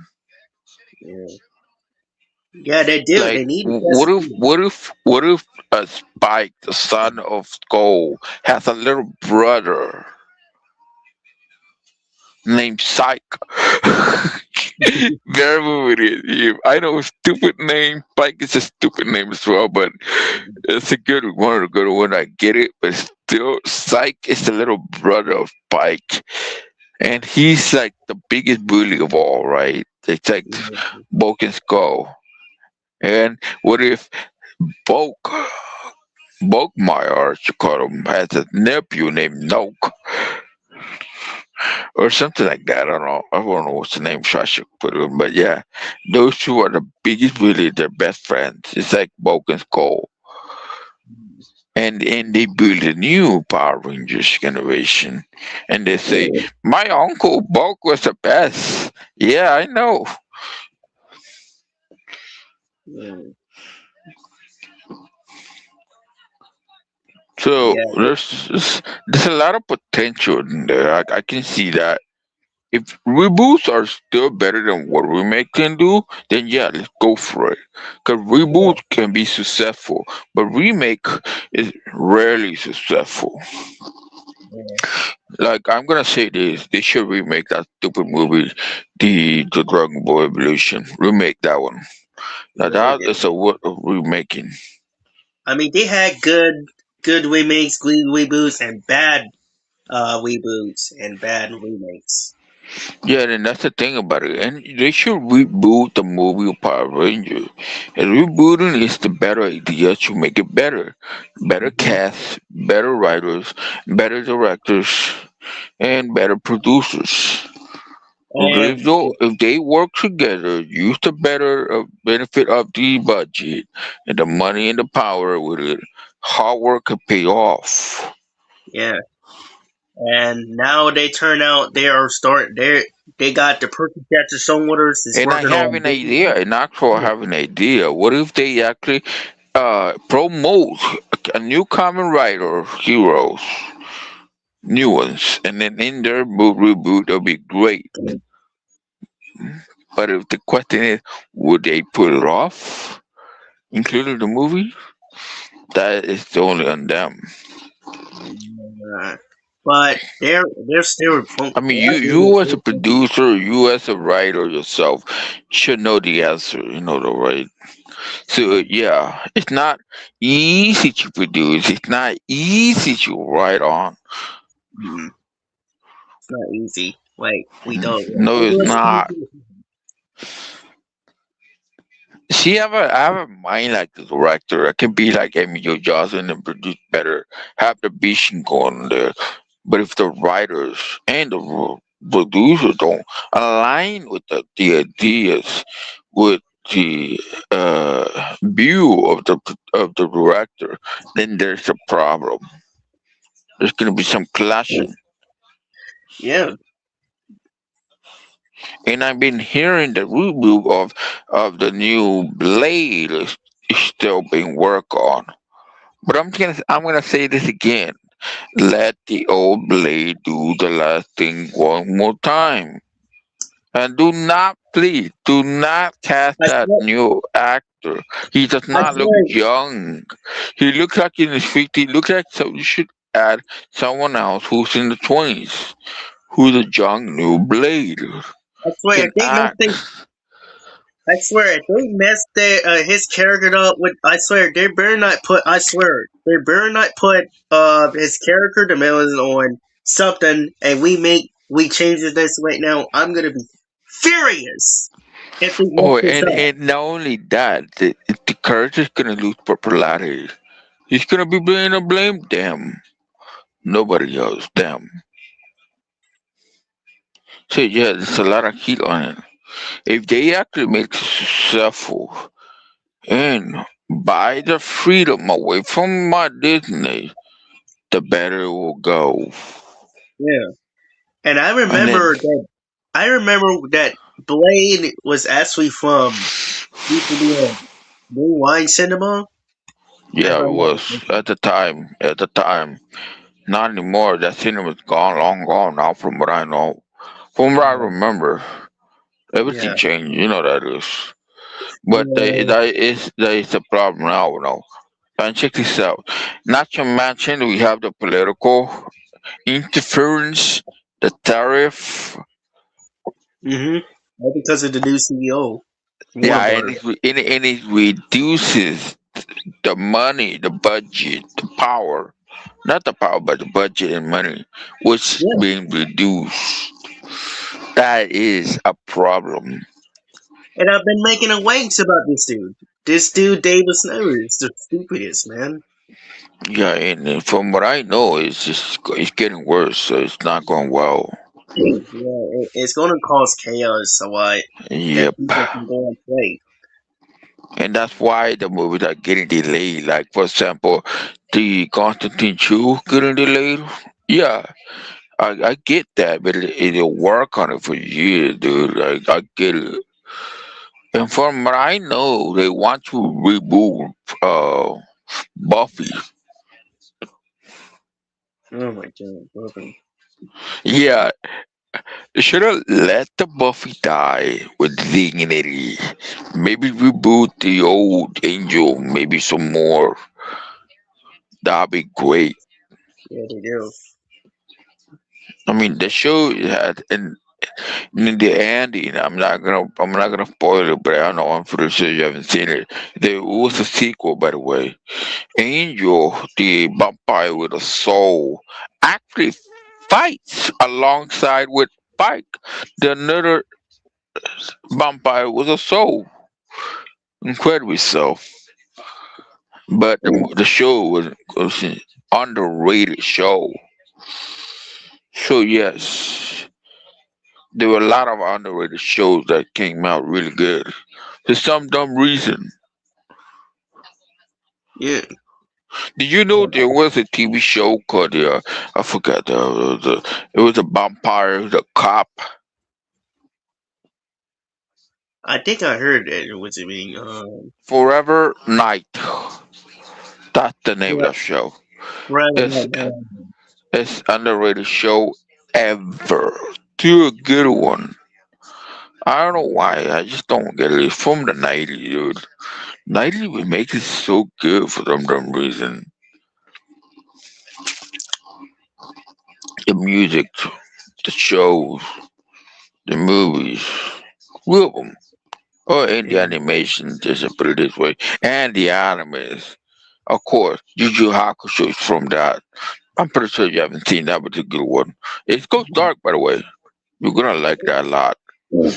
Yeah, Yeah, they do. Like, They need the best what if, food. what if, what if Spike, the son of Skull, has a little brother named Psych? Very with it. I know, stupid name. Spike is a stupid name as well, but it's a good one. A good one. I get it, but still, Psych is the little brother of Spike, and he's like the biggest bully of all. Right? It's like Yeah. Bulk and Skull. And what if Bulk? Bulkmeyer, as you call him, has a nephew named Noak, or something like that. I don't know what's the name so I should put it, but yeah, those two are the biggest, really, they're best friends. It's like Bulk and Skull. And they build a new Power Rangers generation, and they say, Yeah. "My uncle Bulk was the best." Yeah, I know. Yeah. So Yeah. there's a lot of potential in there. I can see that. If reboots are still better than what remake can do, then yeah, let's go for it. Because reboot can be successful, but remake is rarely successful. Yeah. Like, I'm gonna say this: they should remake that stupid movie, the Dragon Ball Evolution. Remake that one. Now Yeah, they that did. is a worth of remaking. I mean, they had good remakes, good reboots, and bad reboots and bad remakes. Yeah, and that's the thing about it. And they should reboot the movie of Power Rangers. And rebooting is the better idea to make it better. Better Hmm. cast, better writers, better directors, and better producers. And If they work together, use the better benefit of the budget and the money and the power with it, hard work can pay off. yeah, and now they turn out they got the person catcher shoulders is And I working have on an baby. idea, and actually I have an idea. What if they actually promote a new common writer heroes, new ones, and then in their reboot, it'll be great. But if the question is, would they put it off, including the movie? That is only on them. Uh, but they're still I mean, they are doing you as a it. producer, you as a writer yourself, should know the answer. You know the right. So yeah, it's not easy to produce. It's not easy to write on. Mhm. It's not easy. Like we don't. No, it's English not. people. See, I have a mind like the director. I can be like Emilio Johnson and produce better, have the vision going there. But if the writers and the producers don't align with the ideas, with the view of the director, then there's a problem. There's gonna be some clashing. Yeah. And I've been hearing the reboot of the new Blade is still being worked on. But I'm gonna say this again. Let the old Blade do the last thing one more time. And do not, please, do not cast I that swear. new actor. He does I not look swear. young. He looks like in his 50s. Look like, so you should add someone else who's in the 20s, who's a young new Blade, I swear. can If they mess act. I swear, if they messed his character up with, I swear, they better not put. I swear, they better not put his character development on something, and we change this right now. I'm gonna be furious if they mess Oh, this up. and not only that, the character's gonna lose popularity. He's gonna be blame them, nobody else, them. So yeah, there's a lot of heat on it. If they actually make it successful and buy the freedom away from my Disney, the better it will go. Yeah, and And then, I remember that Blade was actually from used to be a Blue Wine Cinema. If yeah, it I'm not was mistaken. at the time. Not anymore. That cinema's gone, long gone now, from what I know. From what I remember, everything Yeah, changed. You know that is. But that is the problem now, you know. And check this out. Not to mention we have the political interference, the tariff. Mm-hmm. All because of the new CEO, Yeah, Warner and Brothers. it reduces the money, the budget, the power. Not the power, but the budget and money, which Yeah, being reduced. That is a problem. and I've been making a waves about this dude. This dude, David Snow, is the stupidest man. Yeah, and from what I know, it's getting worse. So it's not going well. Yeah, it's going to cause chaos, so what? That Yep. people can go and play. And that's why the movies are getting delayed. Like for example, the Constantine 2 getting delayed. Yeah, I get that, but it'll work on it for years, dude. Like I get it. And from what I know, they want to reboot Buffy. Oh my god, brother. Yeah, they should have let the Buffy die with dignity. Maybe reboot the old Angel, maybe some more. That'd be great. Yeah, they do. I mean, the show had in the ending. I'm not gonna spoil it, but I know I'm pretty sure you haven't seen it. There was a sequel, by the way. Angel, the vampire with a soul, actually fights alongside with Spike, the another vampire with a soul. Incredibly so. But the show was an underrated show. So yes, there were a lot of underrated shows that came out really good. For some dumb reason. Yeah, Did you know there was a TV show called I forgot it was a vampire, the cop, I think I heard that. What's it mean? Forever Night. That's the name of Yeah, that show. right, It's right, right. it's underrated show ever. Too a good one. I don't know why. I just don't get it. It's from the '90s, dude. '90s would make it so good for some dumb reason. The music, the shows, the movies, all of them. Or in the Yeah, animation, just to put it this way, and the animes. Of course, Yu Yu Hakusho is from that. I'm pretty sure you haven't seen that particular one. It goes dark, by the way. You're gonna like that a lot. yeah,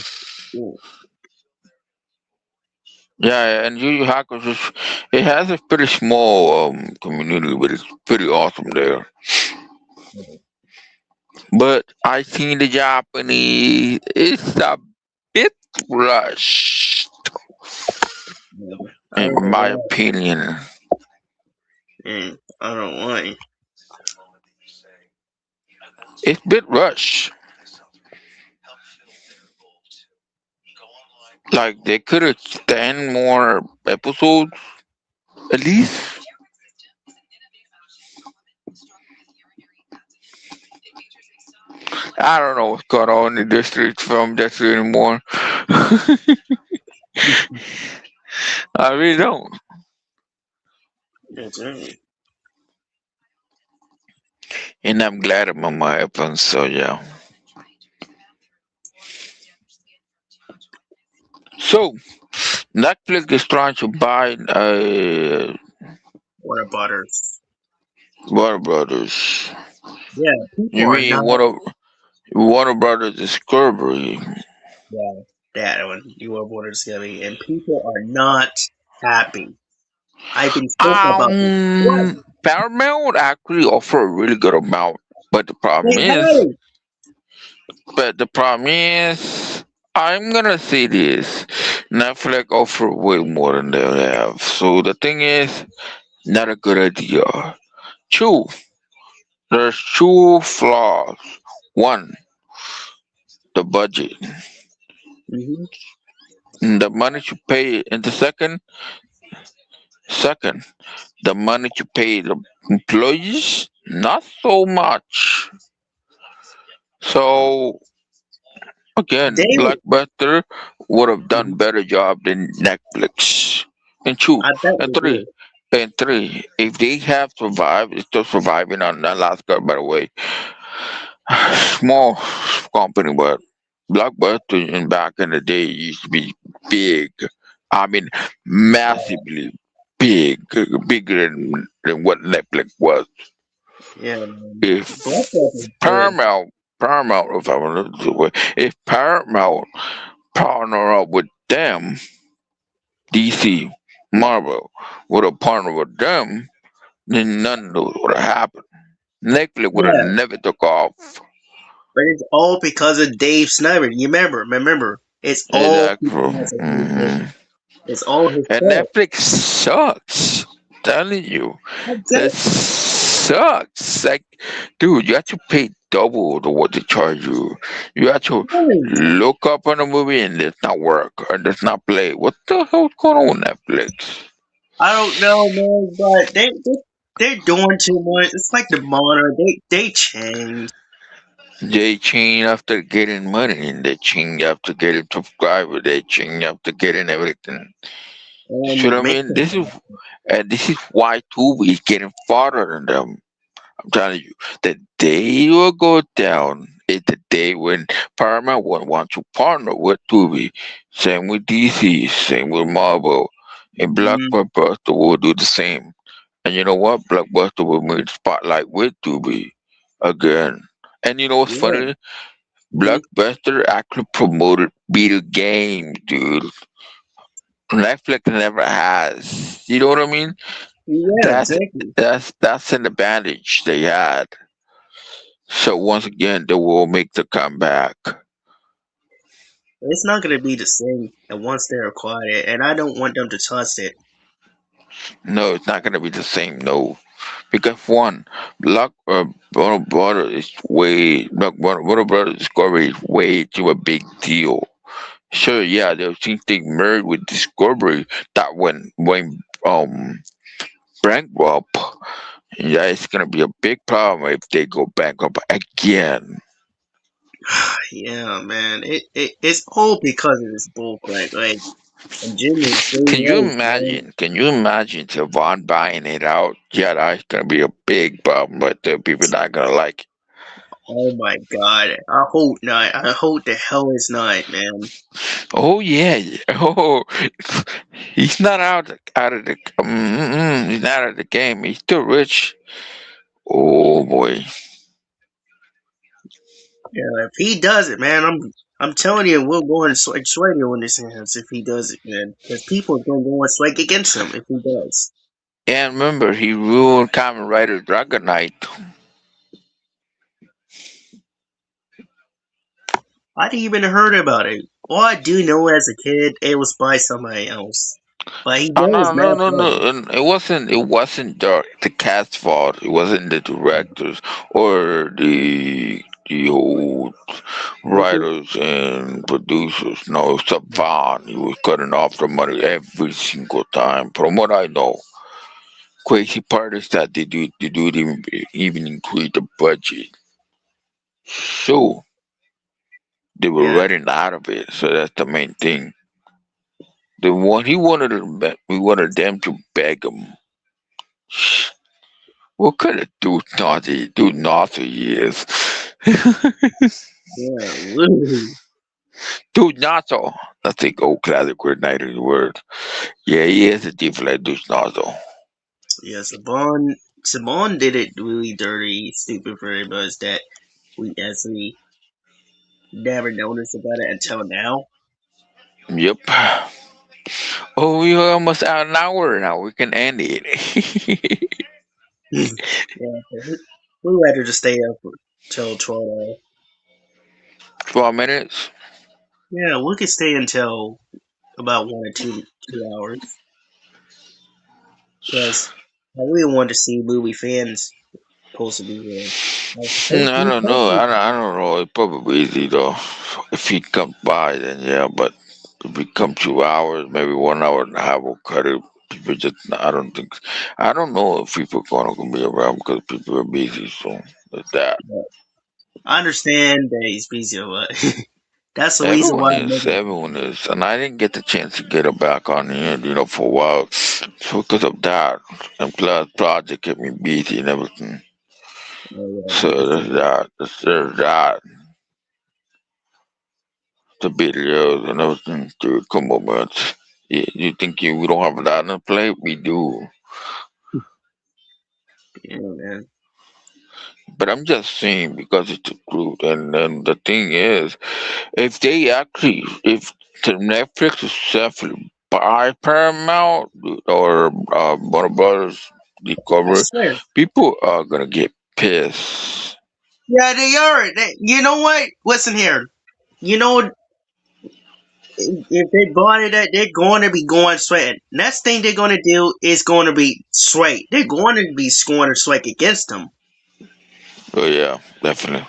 Yeah, and Yu Yu Hakusho, it has a pretty small community, but it's pretty awesome there. But I seen the Japanese. It's a bit rushed, yeah. I in don't know my why. opinion. Man, I don't know why. It's a bit rushed. Like they could have 10 more episodes at least. I don't know what's going on in the district film industry anymore. I really don't. That's right. And I'm glad I'm on my iPhone, so yeah. So Netflix is trying to buy Warner Butters. Warner Brothers. Yeah, people You are mean not. Warner Brothers Discovery? Yeah, that one. You are Butters Gummy, and people are not happy. I've been spoken about this twice. Paramount actually offer a really good amount, but the They problem is, had it. but the problem is, I'm gonna say this: Netflix offer way more than they have. So the thing is, not a good idea. Two, there's two flaws. One, the budget, Hmm. and the money to pay, and the second, the money to pay the employees, not so much. So Again, They, Blockbuster would have done mhm, better job than Netflix. And two, I bet and they three, did. and three. If they have survived, it's still surviving on Alaska, by the way. Small company, but Blockbuster in back in the day used to be big. I mean, massively big, bigger than what Netflix was. Yeah, man. Black If Panther is good. Paramount, if I want to do it, if Paramount partner up with them, DC, Marvel, would have partnered with them, then none of those would have happened. Netflix would have Yeah, never took off. but it's all because of Dave Snyder. You remember, it's all Exactly. because of his Hmm. vision. It's all his And fault. Netflix sucks. Telling you, that Exactly. sucks. Like, dude, you have to pay double to what they charge you. You have to Right. look up on a movie and it's not work or does not play. What the hell's going on with Netflix? I don't know, man, but they're doing too much. It's like the monitor. They change. They change after getting money, and they change after getting subscribers. They change after getting everything. You see what And I make mean? This is why Tubi is getting farther than them. I'm telling you, the day you will go down is the day when Paramount will want to partner with Tubi. Same with DC, same with Marvel, and mm, Blockbuster will do the same. And you know what? Blockbuster will make the spotlight with Tubi again. And you know what's yeah. funny? Mhm. Blockbuster actually promoted video games, dude. Netflix never has. You know what I mean? Yeah, That's exactly. that's an advantage they had. So once again, they will make the comeback. It's not gonna be the same once they're acquired, and I don't want them to touch it. No, it's not gonna be the same. No, because one, Warner Brothers is way Warner Brothers Discovery is way too a big deal. Sure, yeah, there since they merged with Discovery, that when bankrupt, yeah, it's gonna be a big problem if they go bankrupt again. Yeah, man. It's all because of this bullcrap. Like, and Jimmy is so Can you right, man. imagine? Can you imagine Savon buying it out? Yeah, that's gonna be a big problem, but the people not gonna like it. Oh my god. I hope not. I hope the hell it's not, man. Oh yeah, oh, he's not out of the he's not out of the game. He's still rich. Oh boy, Yeah, if he does it, man, I'm telling you, we'll go and sweat you in this hands if he does it, man. Because people are gonna go and strike against him if he does. and remember he ruined Kamen Rider Dragon Knight. I didn't even heard about it. All I do know as a kid, it was by somebody else. But he Oh does no no bad no no! things. And it wasn't the cast's fault. It wasn't the directors or the whole writers and producers. No, it's Vaughn. He was cutting off the money every single time. From what I know, crazy part is that they do even increase the budget. So they were Yeah, running out of it. So that's the main thing. The one he wanted we wanted them to beg him. What kind of dude naughty he is? yeah, literally. Dude Nato. That's a old classic word, neither word. Yeah, he is a diff like Dude Nato. Yeah, Saban did it really dirty, stupid for us that we actually never noticed about it until now. Yep. Oh, we are almost at an hour now. We can end it. Yeah, so we rather just stay up till 12. 12 minutes. Yeah, we could stay until about 1 or 2 hours. Because I really want to see movie fans supposed to be here. Like, I don't know. I don't know. It probably easy though. If he comes by, then yeah. But if he come 2 hours, maybe 1 hour and a half, we'll cut it. People just, I don't think, I don't know if people gonna be around because people are busy. So that's that. I understand that he's busy, but That's the reason why I'm making. Everyone is, and I didn't get the chance to get her back on here, for a while, so because of that, and plus project kept me busy and everything. Yeah, I So there's understand. that, there's that, the videos and everything. Dude, come on, man. You think we don't have that on the plate? We do. Yeah, man. But I'm just saying because it's a truth, and then the thing is, if they actually, if the Netflix is actually buy Paramount or Warner Brothers I Discovery, swear. people are gonna get pissed. Yeah, they are. You know what? Listen here. You know, if they bought it, they're going to be going straight. Next thing they're going to do is going to be straight. They're going to be scoring a strike against them. Oh yeah, definitely.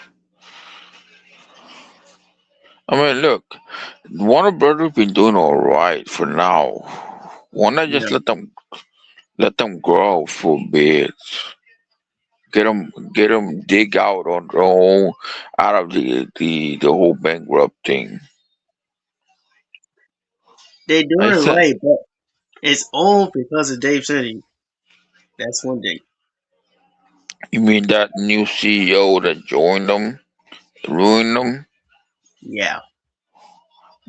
I mean, look, Warner Brothers been doing all right for now. Why not Yeah, just let them grow for a bit? Get them dig out on their own, out of the whole bankrupt thing. they're I doing it said, right, but it's all because of Dave City. That's one thing. you mean that new CEO that joined them, ruined them? Yeah,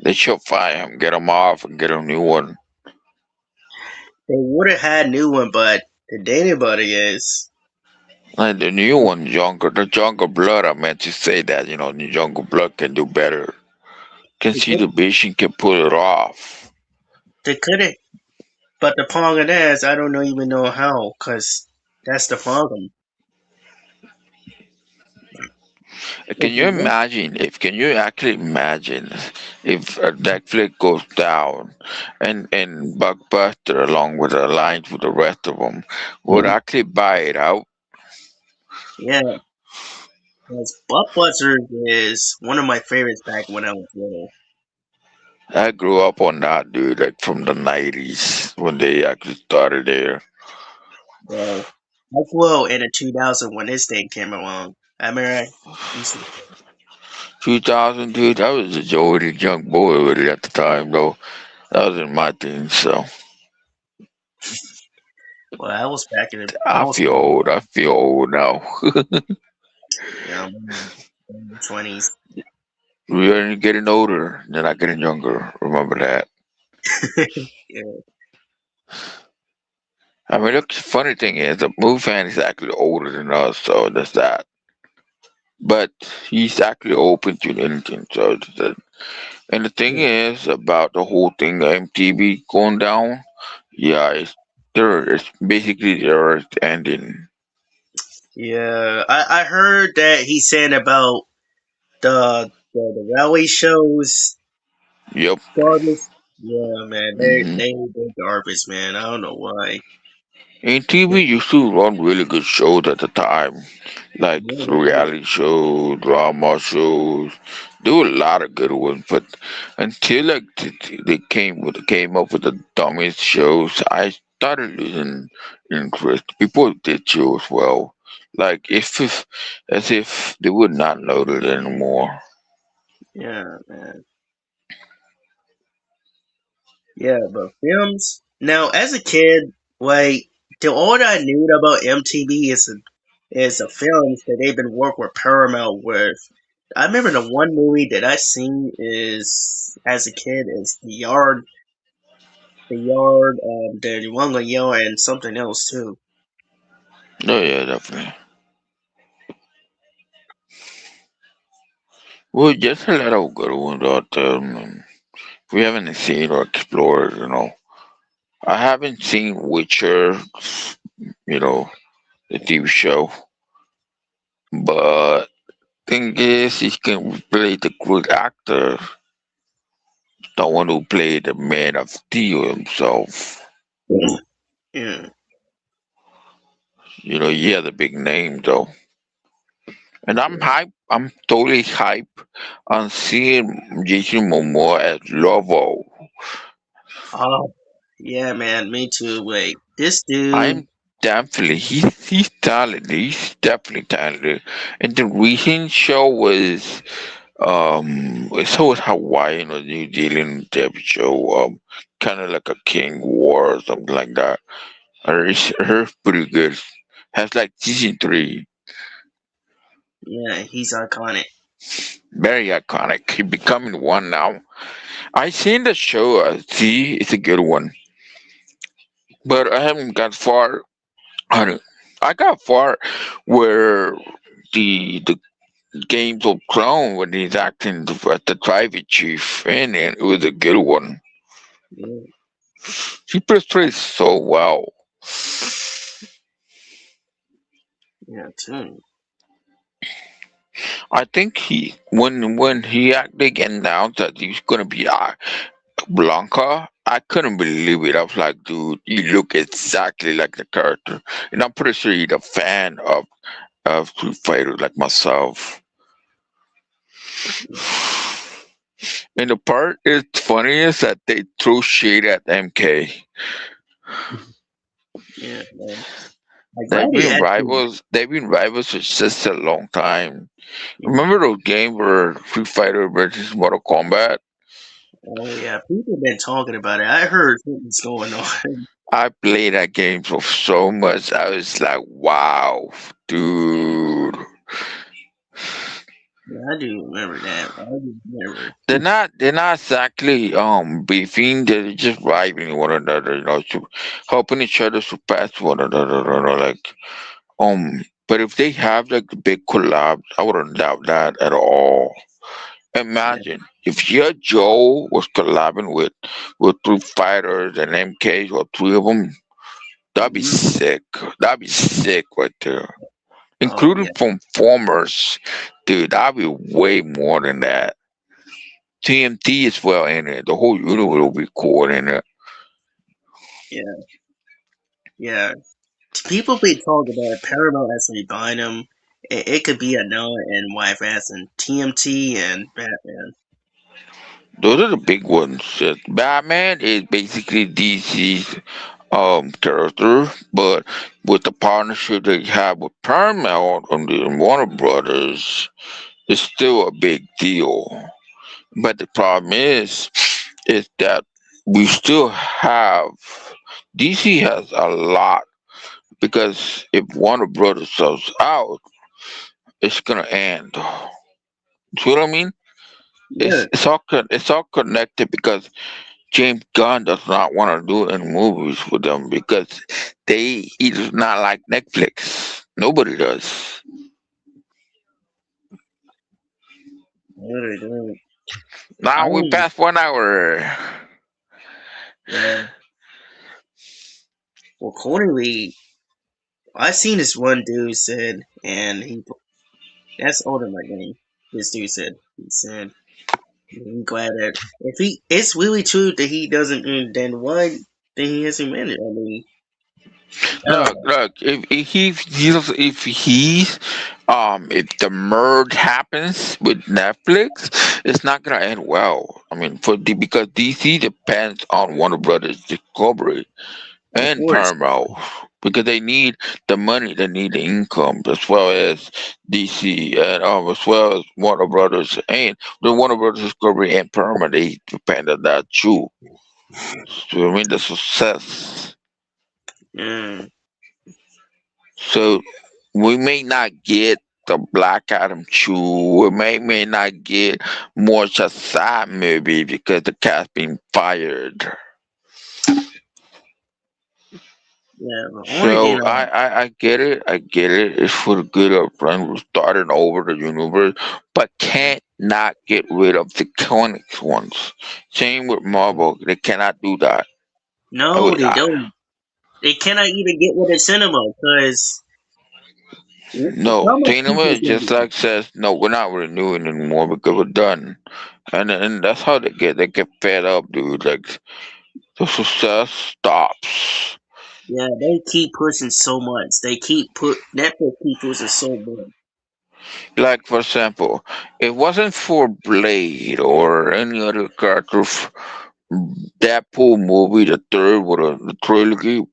They should fire him, get him off, and get a new one. they would have had a new one, but the Danny Buddy is. Like the new one, younger, the younger blood. I meant to say that, the younger blood can do better. Can They see could, the vision, can pull it off. they could have, but the problem is, I don't know even know how, cause that's the problem. If Can you you look, imagine if can you actually imagine if Netflix goes down and Blockbuster along with the alliance with the rest of them would actually buy it out? yeah, because Blockbuster is one of my favorites back when I was little. I grew up on that, dude, like from the 90s when they actually started there. Well, like well in the 2000 when this thing came along. I mean, used to, 2000, dude, I was a already young boy already at the time, though. That was in my teens, so well, I was back in the, I I was feel old. I feel old now. in the 20s. We're getting older, they're not getting younger. Remember that. Yeah, I mean, look, the funny thing is, the movie fan is actually older than us, so that's that. But he's actually open to anything. And the thing is about the whole thing, MTV going down. Yeah, it's basically the earth ending. yeah. I heard that he's saying about the rally shows Yep. garbage. Yeah, man, hmm they garbage, man. I don't know why. And TV used to run really good shows at the time, like Yeah, they did. reality shows, drama shows. There were a lot of good ones, but until like they came up with the dumbest shows, I started losing interest. People did shows well, like if as if they would not know it anymore. Yeah, man. Yeah, but films. Now, as a kid, like the all I knew about MTV is the films that they've been working with Paramount with. I remember the one movie that I seen is as a kid is the Wanga Yard, and something else too. Oh yeah, definitely. Well, just a lot of good ones out there. We haven't seen or explored. I haven't seen Witcher, you know, the TV show, but thing is, he can play the good actor, the one who played the Man of Steel himself. Yeah. He has a big name though, and I'm Yeah. hype. I'm totally hype on seeing Jason Momoa as Lobo. Oh, yeah, man. Me too. Wait, this dude. I'm definitely he's talented. He's definitely talented, and the recent show was It's always Hawaiian or New Zealand type show. Kind of like a King War or something like that. Her pretty good. Has like season three. Yeah, he's iconic. Very iconic. He becoming one now. I seen the show. See, it's a good one, but I haven't got far on it. I got far where the Games of Clown when he's acting as the private chief, and it was a good one. Yeah, He portrays so well. yeah, too. I think he when he actually announced that he's gonna be Blanca, I couldn't believe it. I was like, dude, you look exactly like the character, and I'm pretty sure you're a fan of Street Fighter like myself. And the part is funny is that they threw shade at MK. Yeah, man. I'm glad they actually. They've been rivals for just a long time. Yeah. Remember those games where Street Fighter versus Mortal Kombat? Oh yeah, people been talking about it. I heard something's going on. I played that game for so much. I was like, wow, dude. Yeah, I do remember that. I do remember. They're not exactly beefing, they're just rivaling one another, helping each other surpass one another, like but if they have like a big collab, I wouldn't doubt that at all. Yeah. Imagine if your Joe was collabing with three fighters and MKs or three of them, that'd be Hmm. sick. That'd be sick right there. Oh Including yeah, from formers, dude. That'd be way more than that. TMT as well in it. The whole universe will be cool in it. yeah, yeah. People be talking about it. Paramount actually buying them. It could be a Noah and wife ass and TMT and Batman. Those are the big ones. Batman is basically DC's character, but with the partnership they have with Paramount and the Warner Brothers, it's still a big deal. But the problem is that we still have DC has a lot because if Warner Brothers sells out, it's gonna end. See what I mean? Yeah, It's all connected because James Gunn does not want to do any movies with them because he does not like Netflix. Nobody does. really do. I Now we don't. passed 1 hour. Yeah. Well, accordingly, I seen this one dude said, and that's older my game. This dude said, he said, I'm glad that if it's really true that he doesn't, then why then he hasn't made it? I mean, I don't know. Look. If the merge happens with Netflix, it's not gonna end well. I mean, because DC depends on Warner Brothers Discovery Of and course, Paramount because they need the money, they need the income, as well as DC and as well as Warner Brothers and the Warner Brothers Discovery and Paramount. They depend on that too. So I mean the success. mm, So we may not get the Black Adam 2. We may not get more Shazam movie because the cast being fired. yeah. The only thing, So I get it. I get it. It's for the good of friends starting over the universe, but can't not get rid of the iconic ones. Same with Marvel. They cannot do that. I no, would, they don't. They cannot even get with the cinema because no, how much people Tatum is gonna just be? like says, no, we're not renewing anymore because we're done. And that's how they get fed up, dude. Like the success stops. Yeah, they keep pushing so much. They keep put Netflix keep pushing so much. Like for example, it wasn't for Blade or any other character. Deadpool movie, the third with the trilogy,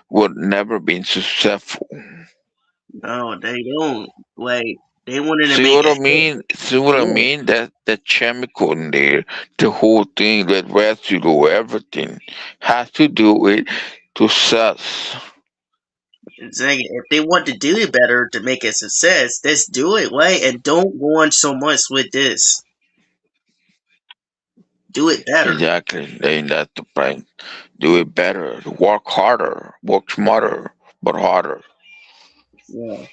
would never been successful. No, they don't. Like. They wanted to See make what a I hit. mean? See what I Yeah, mean? That the chemical in there, the whole thing, that residue, everything has to do with success. exactly. If they want to do it better to make a success, let's do it right and don't go on so much with this. Do it better. Exactly. Then that's the point. Do it better. Work harder. Work smarter, but harder. Yeah.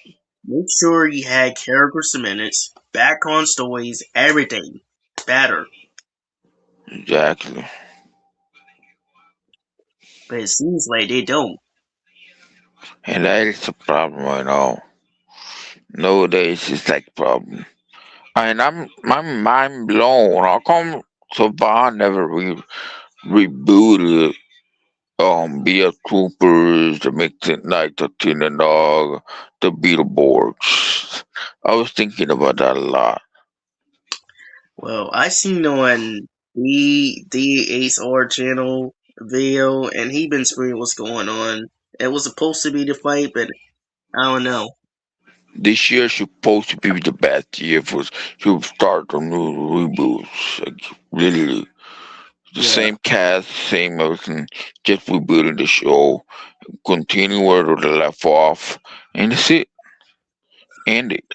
Make sure you had characters to minutes, background stories, everything better. Exactly. But it seems like they don't. And that is the problem right now. Nowadays, it's like problem. And my mind blown. How come Saban never rebooted be a troopers, the midnight, the tin and dog, the Beetleborgs? I was thinking about that a lot. Well, I seen on the Ace R channel video, and he been screaming what's going on. It was supposed to be the fight, but I don't know. This year supposed to be the best year for to start the new reboots. Like literally, the Yeah, same cast, same everything, just rebooting the show, continue where they left off, and that's it. End it.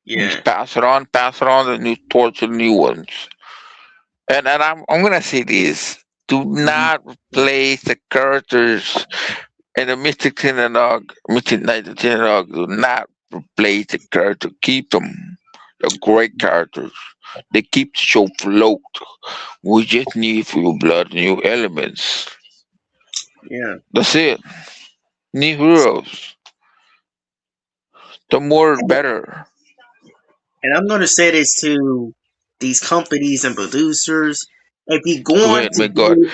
yeah. Just pass it on the new torch to the new ones. And I'm gonna say this. Do Mhm. not replace the characters in the Mystic Synagogue, Mystic Knight of Synagogue. Do not replace the character. Keep them. They're great characters. They keep the show afloat. We just need for your blood new elements. Yeah. That's it. New heroes. The more better. And I'm gonna say this to these companies and producers. If you're Go going ahead, to my God. do,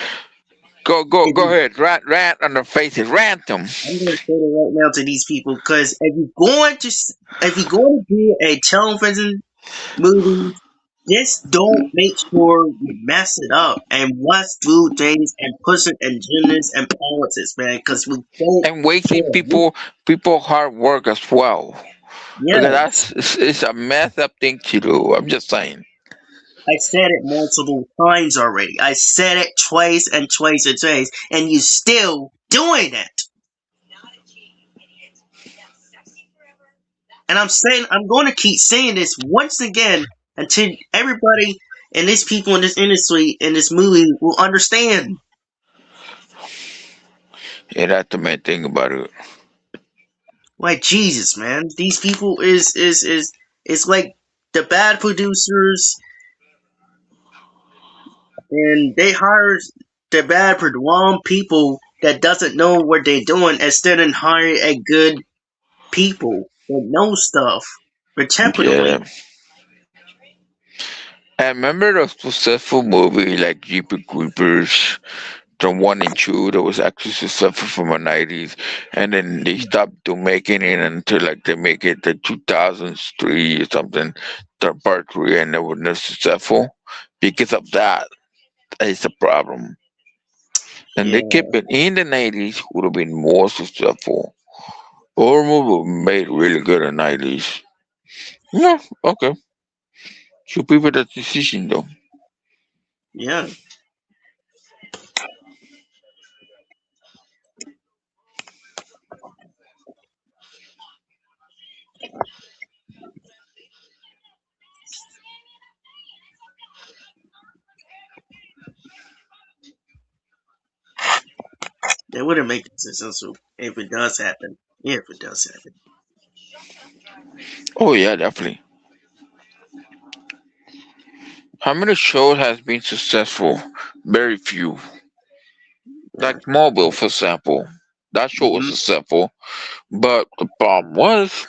if Go you, ahead. Rant on their faces. Rant them. I'm gonna say it right now to these people, because if you're going to do a television movie, just don't make sure you mess it up and rush through things and push it agendas and politics, man. Because we don't And wasting care. people hard work as well. Because Yes, it's a messed up thing to do. I'm just saying. I said it multiple times already. I said it twice and twice and twice, and you still doing it. And I'm going to keep saying this once again until everybody and these people in this industry in this movie will understand. Yeah, that's the main thing about it. Like Jesus, man, these people is it's like the bad producers, and they hire the wrong people that doesn't know what they're doing instead of hiring a good people that know stuff Yeah. reciprocally. I remember the successful movie like Jeepy Creepers, the one and two that was actually successful from the 90s, and then they stopped to making it until like they make it the 2003 or something, the part three, and they were not successful. Because of that is the problem. And they Yeah, kept it in the 90s, would have been more successful. Horror movie made really good in the 90s. Yeah, okay. So people that decision though. yeah, they wouldn't make it successful if it does happen. If it does happen. Oh yeah, definitely. How many shows has been successful? Very few. Yeah. Like Mobile, for example. That show was Hmm. successful, but the problem was,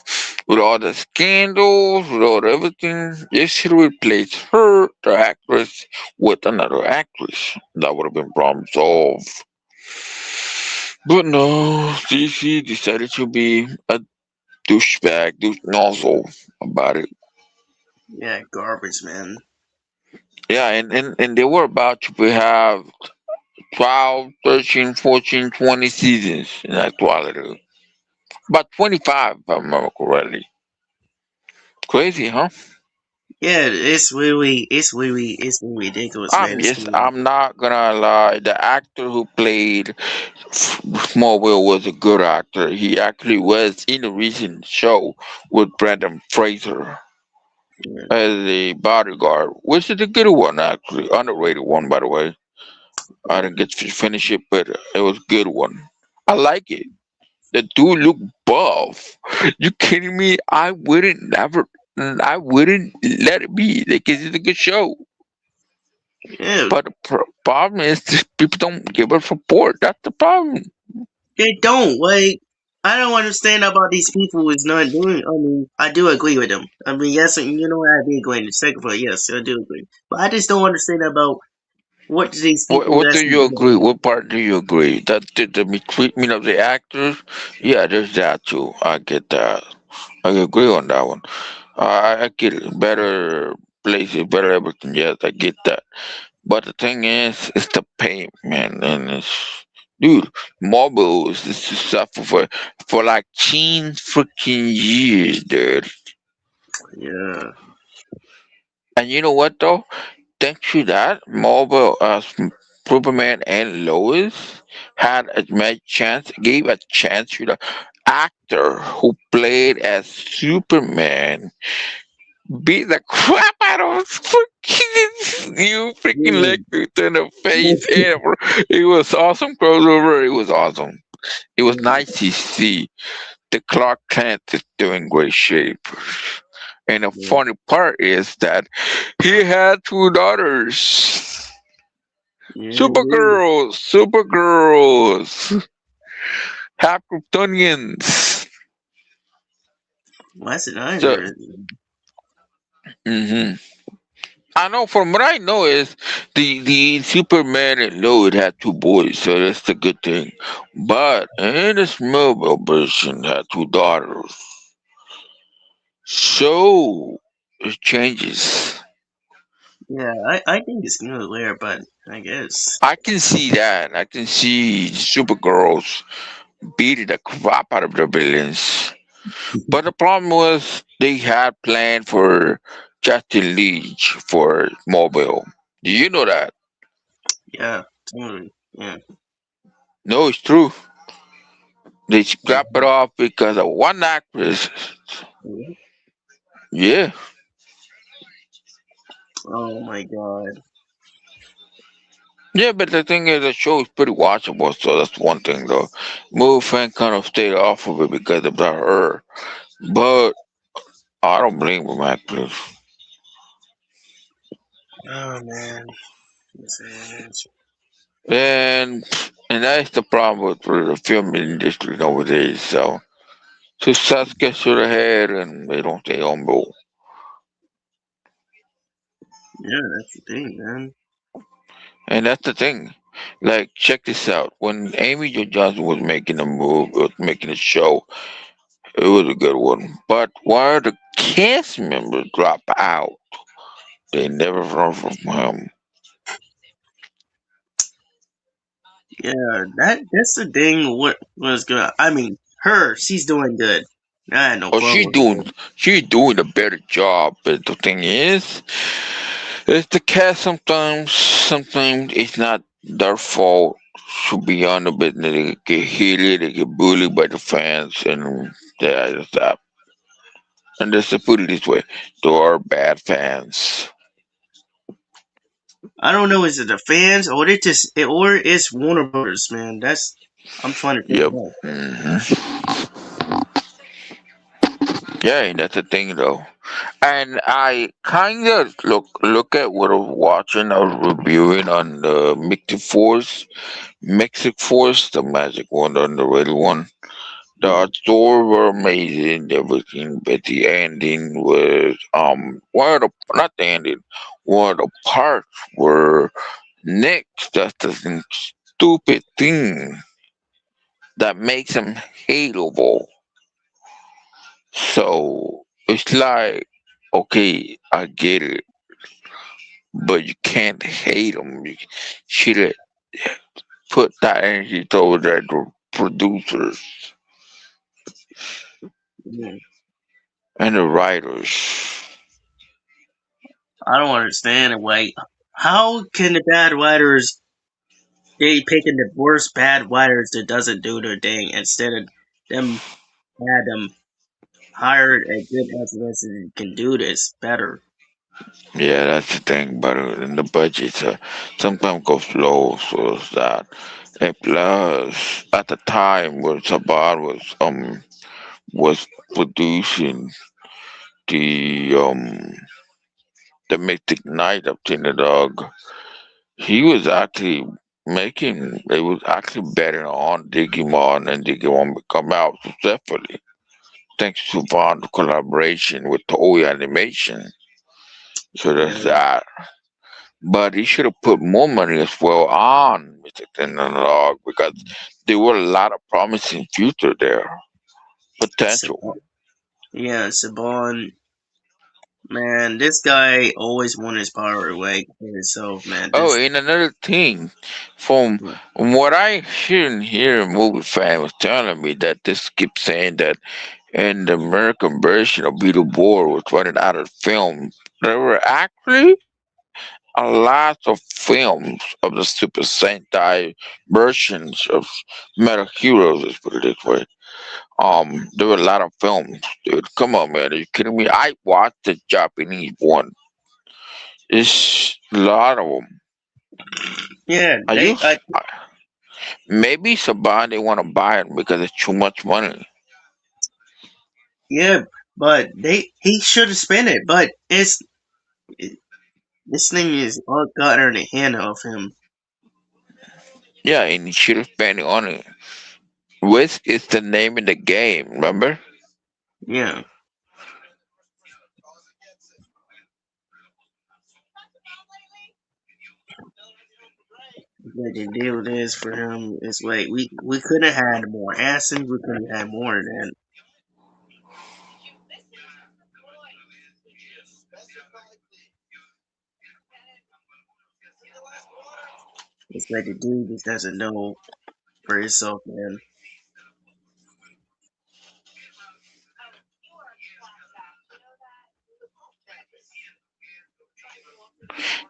with all the scandals, with all everything, they should replace her, the actress, with another actress. That would have been problem solved. But no, DC decided to be a douchebag, douche nozzle about it. Yeah, garbage, man. Yeah, and they were about to have 12, 13, 14, 20 seasons in actuality. About 25, if I remember correctly. Crazy, huh? Yeah, it's really ridiculous, man. It's crazy. I'm not gonna lie. The actor who played Smallville was a good actor. He actually was in a recent show with Brendan Fraser Yeah, as a bodyguard, which is a good one actually, underrated one by the way. I yeah, didn't get to finish it, but it was a good one. I like it. The dude look buff. You kidding me? I wouldn't let it be because it's a good show. yeah. But the problem is just people don't give us support. That's the problem. They don't like. I don't understand about these people who's not doing. I mean, I do agree with them. I mean, yes, you know, I be agreeing. The second part, yes, I do agree. But I just don't understand about what do these people What do actually you do. agree? What part do you agree? That the mistreatment of the actors? Yeah, there's that too. I get that. I agree on that one. I get it. Better places, better everything. Yes, I get that. But the thing is, it's the pain, man, and it's dude. Mobile is to suffer for like 10 freaking years, dude. Yeah, And you know what though? Thanks to that, Mobile, Superman and Lois had a chance, gave a chance to the actor who played as Superman beat the crap out of freaking you freaking yeah, Lex Luthor in the face. And it was awesome crossover. It was awesome. It was yeah, nice to see the Clark Kent is doing great shape. And the yeah, funny part is that he had two daughters. yeah, yeah. Supergirls, Supergirls, half Kryptonians. Why is it not So, there? hmm I know from what I know is the Superman and Lois had two boys, so that's the good thing. But in the Smallville version, had two daughters, so it changes. Yeah, I think it's gonna wear, but I guess. I can see that. I can see Supergirls beating the crap out of the villains. But the problem was they had planned for Justin Leach for Mobile. Do you know that? Yeah, totally. Yeah. No, it's true. They scrapped it Mhm. off because of one actress. Yeah. Yeah. Oh my god. Yeah, but the thing is, the show is pretty watchable, so that's one thing, though. Movie fan kind of stayed off of it because of her. But I don't blame him, actually. Oh man. Yes, it is. And and that's the problem with the film industry nowadays. So success gets to the head, and they don't stay humble. Yeah, that's the thing, man. And that's the thing. Like, check this out. When Amy Jo Johnson was making a move, was making a show, it was a good one. But why the cast members drop out? They never heard from him. Yeah, that's the thing. What was good? I mean, her, she's doing good. I had no Oh, problem with her. she's doing a better job. But the thing is the cast sometimes it's not their fault. Should be on the business. They get heated, they get bullied by the fans, and that's that. And just to put it this way, there are bad fans. I don't know. Is it the fans or or it's Warner Brothers, man? That's I'm trying to figure Yep. it out. Yeah, and that's the thing though. And I kind of look at what I was watching. I was reviewing on the Mythic Force, the magic one, the underrated one. Yeah, The story were amazing, everything, but the ending was one of the not the ending, one of the parts were next. That's the stupid thing that makes him hateable. So it's like, okay, I get it, but you can't hate them. You should have put that energy towards the producers. yeah. and the writers. I don't understand it. Like, how can the bad writers they picking the worst bad writers that doesn't do their thing instead of them had them hired a good actress that can do this better? Yeah, that's the thing. But in the budget, sometimes goes low, so it's that. And plus, at the time when Saban was producing the um the Mythic Knight of Dog, he was actually making it was actually betting on Digimon and Digimon would come out successfully. Thanks to Bond's collaboration with Toei Animation. So Yeah, there's that. But he should have put more money as well on Mr. Dog because there were a lot of promising future there. Potential. Saban. Yeah, Saban. Man, this guy always won his power away for himself. Man, Oh, this. and another thing, from what I hear and hear, movie fan was telling me that this keeps saying that in the American version of Beetleborg was running out of film. There were actually a lot of films of the Super Sentai versions of Metal Heroes. Let's put it this way. There were a lot of films, dude. Come on, man, are you kidding me? I watched the Japanese one. It's a lot of them. Yeah, Are you? they. Maybe Saban they want to buy it because it's too much money. Yeah, but he should have spent it. But this thing is all got in the hand of him. Yeah, and he should have spent it on it. Risk is the name of the game, remember? Yeah, like the deal is for him. It's like we could have had more acid. We could have had more than. It's like the dude just doesn't know for himself, man.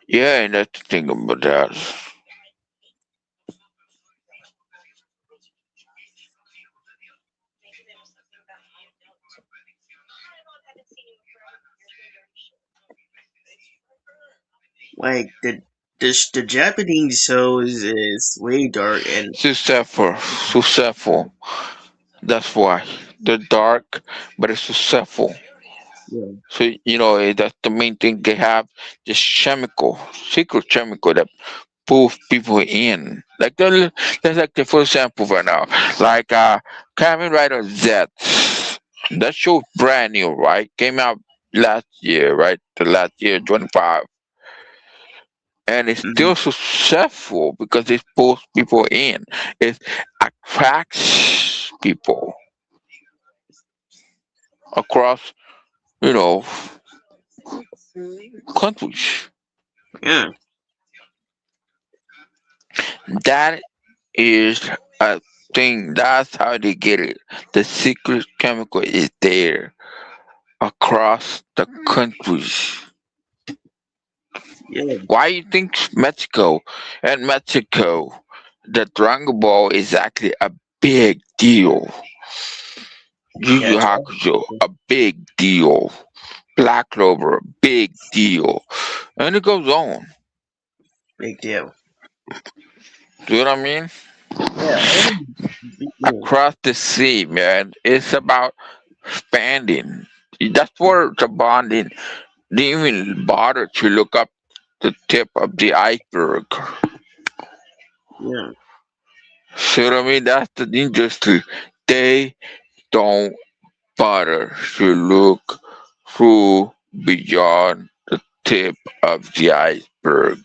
Yeah, and that's the thing about that. Like the Japanese shows is way dark and Successful, successful. That's why they're dark, but it's successful. yeah. So that's the main thing they have. This chemical, secret chemical that pulls people in. Like that's like the for example right now, like Kamen Rider Z. That show's brand new, right? Came out last year, right? The last year, 25, and it's Mhm. still successful because it pulls people in. It attracts people across, you know, countries. Yeah, That is a thing. That's how they get it. The secret chemical is there across the countries. yeah, Why you think Mexico, the Dragon Ball is actually a big deal. Yu Yu yeah. Hakusho, a big deal. Black Clover, a big deal. And it goes on. Big deal. Do you know what I mean? Yeah, all big deal. Across the sea, man. It's about expanding. That's where the bonding didn't even bother to look up the tip of the iceberg. Yeah, See what I mean? That's the industry. They don't bother to look through beyond the tip of the iceberg.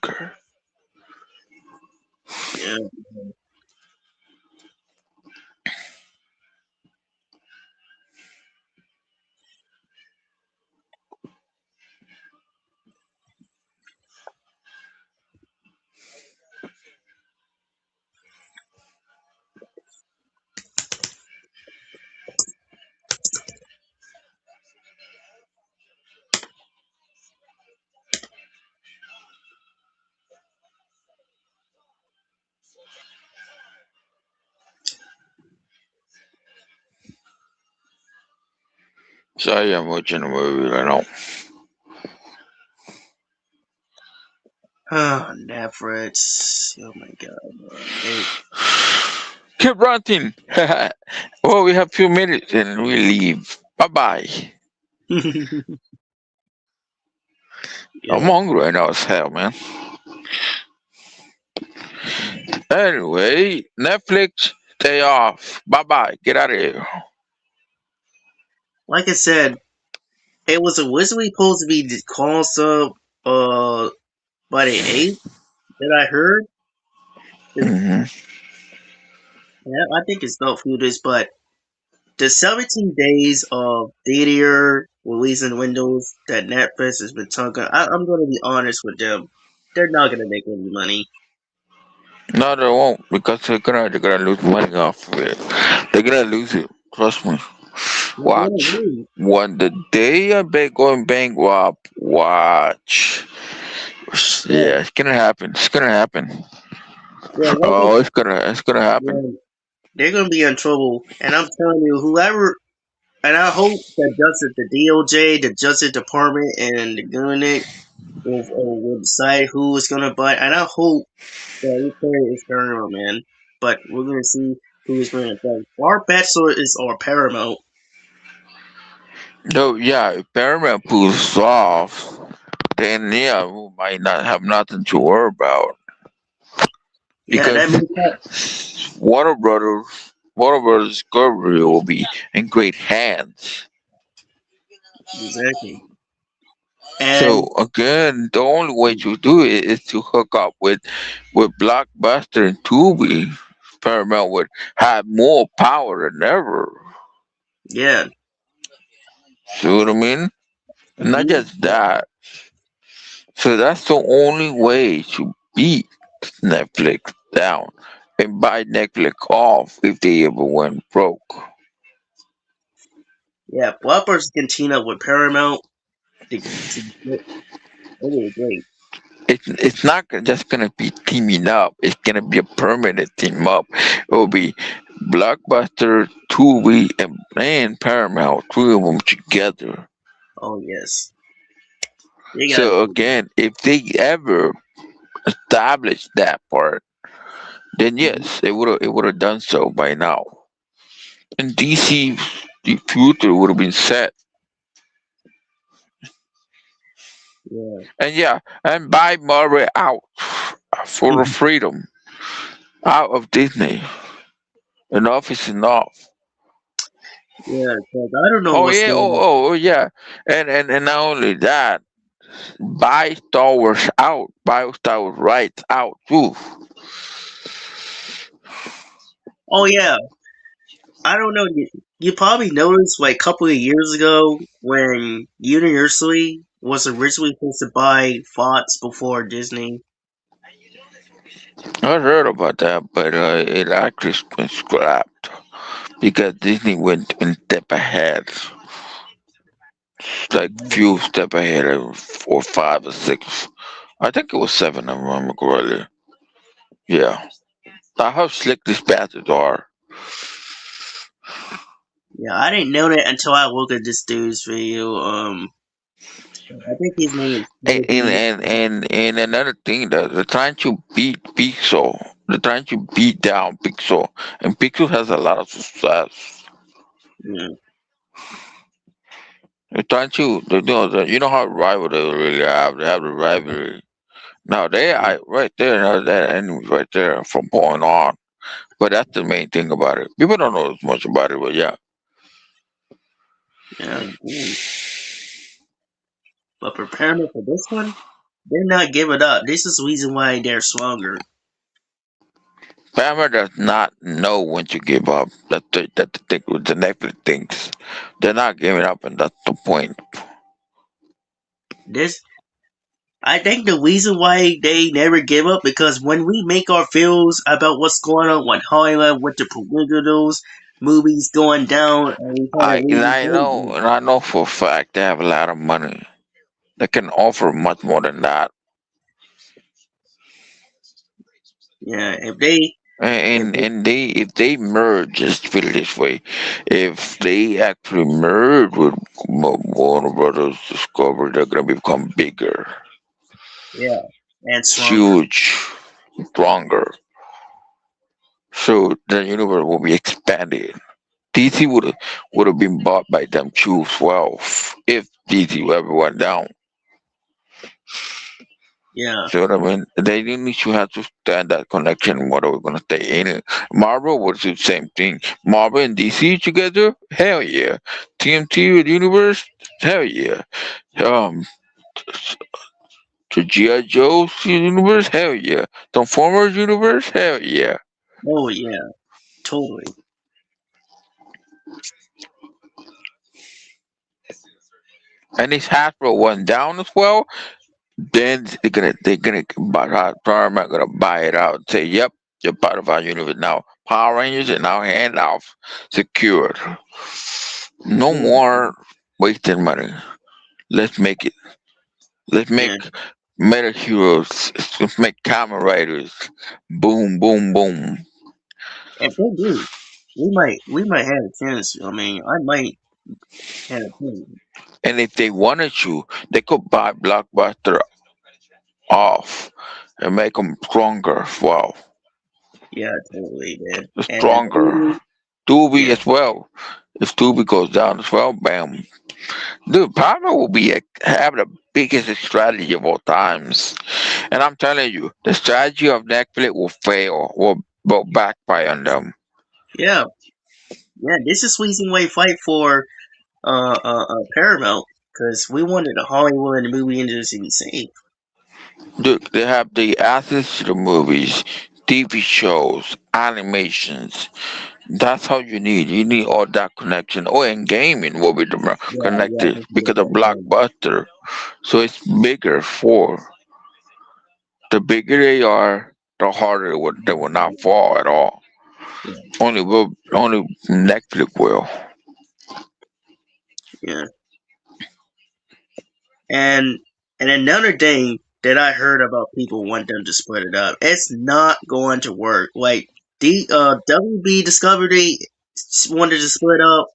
yeah. So yeah, I'm watching a movie right now. Oh, Netflix. Oh my god, man. Keep ranting. Well, we have few minutes and we leave. Bye bye. I'm Yeah. hungry right now as hell, man. Anyway, Netflix, stay off. Bye bye. Get out of here. Like I said, it was originally supposed to be calling up by the 8th that I heard. Hmm. Yeah, I think it's not through this, but the 17 days of theater releasing windows that Netflix has been talking, I'm going to be honest with them. They're not going to make any money. No, they won't because they're gonna lose money off of it. They're gonna lose it. Trust me. They're going to Watch. lose. When the day I'm going bankrupt, watch. Yeah, Yeah, it's gonna happen. It's gonna happen. yeah, Oh, it's gonna happen. yeah, they're going to be in trouble. And I'm telling you, whoever, and I hope that Justice, the DOJ, the Justice Department, and the government will decide who is going to buy. And I hope that we play is Paramount, man. But we're going to see who is going to buy. Our bachelor is our Paramount. No, yeah, if Paramount pulls off, then yeah, we might not have nothing to worry about Yeah, that because means that. Warner Brothers Discovery will be in great hands. Exactly. So And again, the only way to do it is to hook up with Blockbuster and Tubi. Paramount would have more power than ever. yeah, See what I mean? Not mhm, just that. So that's the only way to beat Netflix down and buy Netflix off if they ever went broke. yeah. Blockbusters can team up with Paramount to get really great. It's not just gonna be teaming up. It's gonna be a permanent team up. It will be Blockbuster, Tubi, and Paramount, three of them together. Oh yes, they got So again, if they ever establish that part, then mhm, yes, it would have done so by now. And DC, the future would have been set. yeah, And yeah, and buy Marvel out for the freedom out of Disney. Enough is enough. yeah. 'Cause I don't know Oh what's yeah, going on. oh yeah, and not only that, buy Star Wars out, buy Star Wars rights out too. Oh yeah, I don't know. You probably noticed like a couple of years ago when Universally was originally supposed to buy Fox before Disney. I heard about that, but it actually been scrapped because Disney went one step ahead, like few step ahead of 4, 5, or 6. I think it was 7. I remember correctly. Yeah, that's how slick these bastards are. Yeah, I didn't know that until I looked at this dude's video. I think his name is And and Timothy. and, and, and another thing that they're trying to beat Pixel. They're trying to beat down Pixel, and Pixel has a lot of success. Yeah, They're trying to, you know how rival they really have. They have the rivalry. Now they yeah, are right there. Now that enemies right there from point on. But that's the main thing about it. People don't know as much about it, but yeah. yeah. But preparing for this one, they're not giving up. This is the reason why they're stronger. Bama does not know when to give up. That's the thing with the Netflix things. They're not giving up, and that's the point. This, I think, the reason why they never give up because when we make our feels about what's going on with Hollywood, with the politicals, movies going down, and we kind of I and lose I know weight. and I know for a fact they have a lot of money. They can offer much more than that. Yeah, if they And And and they if they merge, just put it this way, if they actually merge with Warner Brothers Discovery, they're gonna become bigger, yeah, and stronger. huge, stronger. So the universe will be expanded. DC would have been bought by them too as well if DC ever went down. Yeah. See what I mean? They didn't need to have to stand that connection. What are we gonna stay in it? Marvel was the same thing. Marvel and DC together? Hell yeah. TMT with Universe? Hell yeah. Um, the G.I. Joe's universe? Hell yeah. Transformers universe? Hell yeah. Oh yeah. Totally. And this Hasbro went down as well. Then they're gonna buy Paramount gonna buy it out and say, yep, you're part of our universe now. Power Rangers are now hand off, secured. No Yeah. more wasting money. Let's make it. Let's Yeah. make meta heroes. Let's make Kamen Riders. Boom, boom, boom. If they do, we might have a chance. I mean, I might have a chance. And if they wanted to, they could buy Blockbuster off and make them stronger. Wow, Yeah, totally, man. And stronger. Tubi yeah, as well. If Tubi goes down as well, bam. Dude, Paramount will be have the biggest strategy of all times. And I'm telling you, the strategy of Netflix will fail, will backfire on them. yeah, yeah. This is reason why fight for Paramount because we wanted the Hollywood and movie industry to be safe. Look, they have the access to the movies, TV shows, animations. That's how you need. You need all that connection. Oh, and gaming will be Yeah, yeah. connected This is because of about game. Blockbuster. So it's bigger for. The bigger they are, the harder they will not fall at all. Yeah, Only Netflix will. yeah. And and another thing that I heard about people want them to split it up, it's not going to work. Like WB discovered they wanted to split up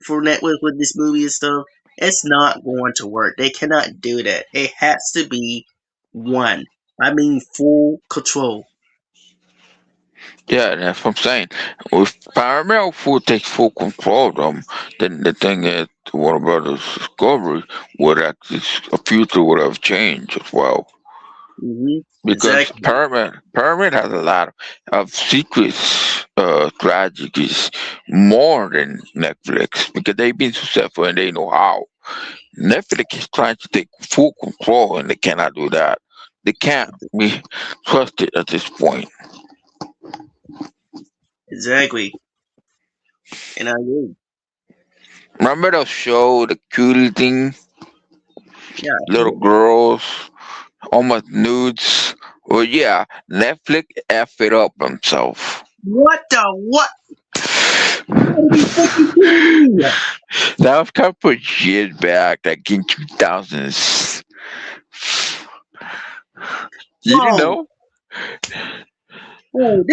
for Netflix with this movie and stuff. It's not going to work. They cannot do that. It has to be one. I mean, full control. Yeah, that's what I'm saying. If Paramount full takes full control of them, then the thing is, Warner Brothers Discovery would actually a future would have changed as well. Because Exactly. Paramount has a lot of secrets, strategies more than Netflix because they've been successful and they know how. Netflix is trying to take full control and they cannot do that. They can't be trusted at this point. Exactly. And I agree. Remember the show, the cutie thing, Yeah. little girls, almost nudes? Well, yeah, Netflix F it up himself. What the what? You gotta be fucking kidding me! That was a couple of years back, like in 2000s. You didn't Bro, know? bro,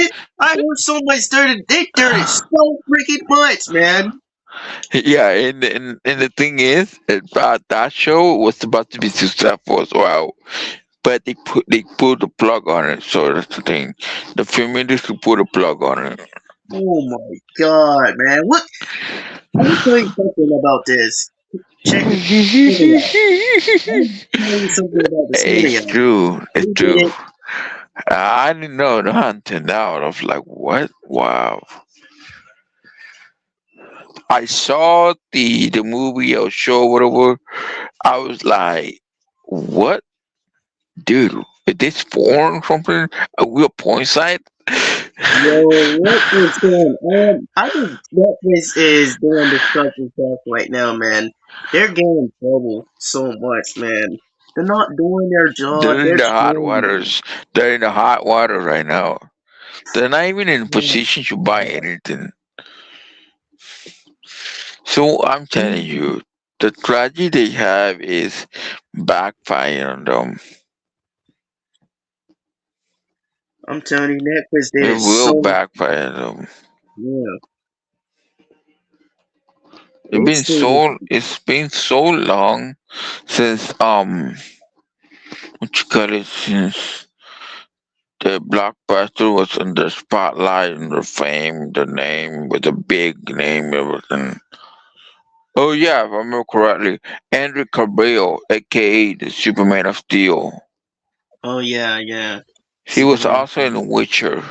I heard so much dirty. They dirty so freaking much, man. Yeah, and the thing is, that show was about to be successful as well. But they put the plug on it, so that's the thing. The film industry put a plug on it. Oh my god, man. What? Let me tell you something about this. Check it. Check it out. Let me tell you something about this It's video. true. It's Who did true. it? I didn't know the hunting out. I was like, what? Wow. I saw the movie or show, whatever. I was like, what? Dude, is this porn or something? A real porn site? Yo, what is going on? I think Netflix is doing destructive stuff right now, man. They're getting in trouble so much, man. They're not doing their job. They're in They're the hot screwing waters. They're in the hot water right now. They're not even in a you. position to buy anything. So I'm telling you, the tragedy they have is backfiring on them. I'm telling you, Netflix did It it will so. backfire them. Yeah, It's it's been still. so long since what you call it, since the blockbuster was in the spotlight and the fame, the name with a big name, everything. Oh yeah, if I remember correctly, Andrew Cabrera, aka the Superman of Steel. Oh yeah, yeah. He was Superman. also in Witcher,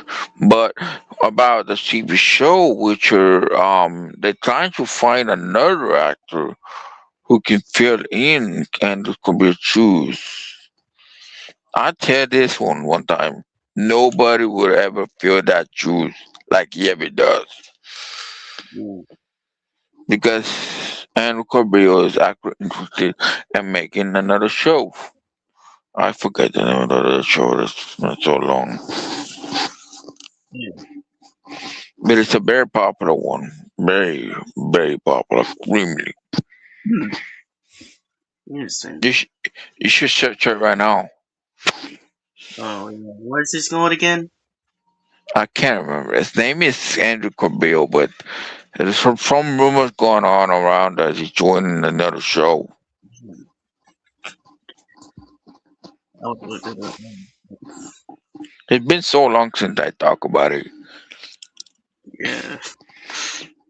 but about the TV show Witcher, they're trying to find another actor who can fill in Andrew Cabrera's shoes. I tell this one time, nobody will ever fill that shoes like he ever does Yeah. because Andrew Cabrera is actually interested in making another show. I forget the name of the show. That's not so long, Yeah. but it's a very popular one. Very, very popular. Extremely. Hmm. Interesting. You, sh- you should search it right now. Oh yeah. Where's this going again? I can't remember. His name is Andrew Cabrera, but there's some rumors going on around that he's joining another show. Hmm. I'll look it up. It's been so long since I talk about it. Yeah.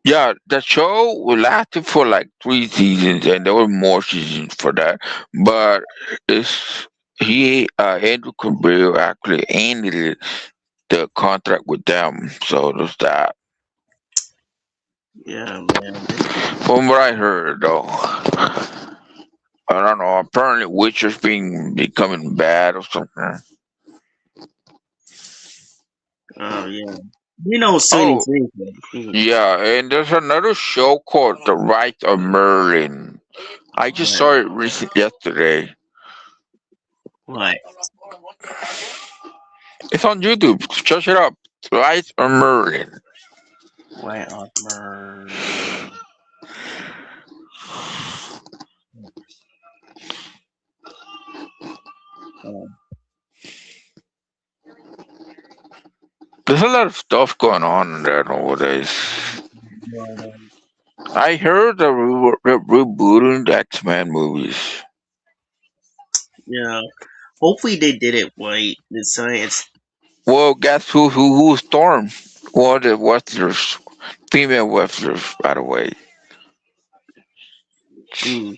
Yeah, the show lasted for like 3 seasons, and there were more seasons for that. But it's Andrew Cabrera actually ended the contract with them, so there's that. Yeah, man. From what I heard, though, I don't know. Apparently, Witcher's becoming bad or something. Oh yeah. You know, Sunny's Oh, anything. yeah, and there's another show called The Right of Merlin. I just Right. saw it yesterday. What? It's on YouTube. Search it up. Right of Merlin. White armor. Um, There's a lot of stuff going on there nowadays. I heard they're rebooting the X-Men movies. yeah. Hopefully they did it right this time. It's Well, guess who Storm? One of the wrestlers, female wrestlers, by the way. mm,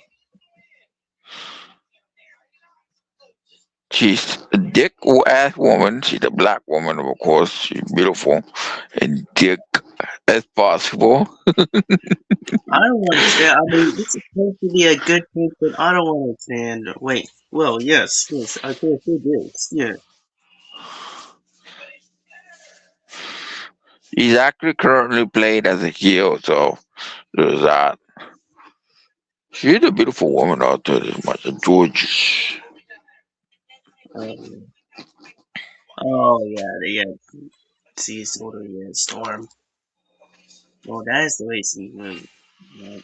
She's a dick ass woman. She's a black woman, of course. She's beautiful and dick as possible. I don't understand. I mean, this is supposed to be a good thing, but I don't understand. Wait. Well, yes, yes. I guess it is. Yeah. He's actually currently played as a heel, so there's that. She's a beautiful woman out there, this much gorgeous. Um, oh yeah. Yeah. See, sort of. Yeah. Storm. Well, that is the way she.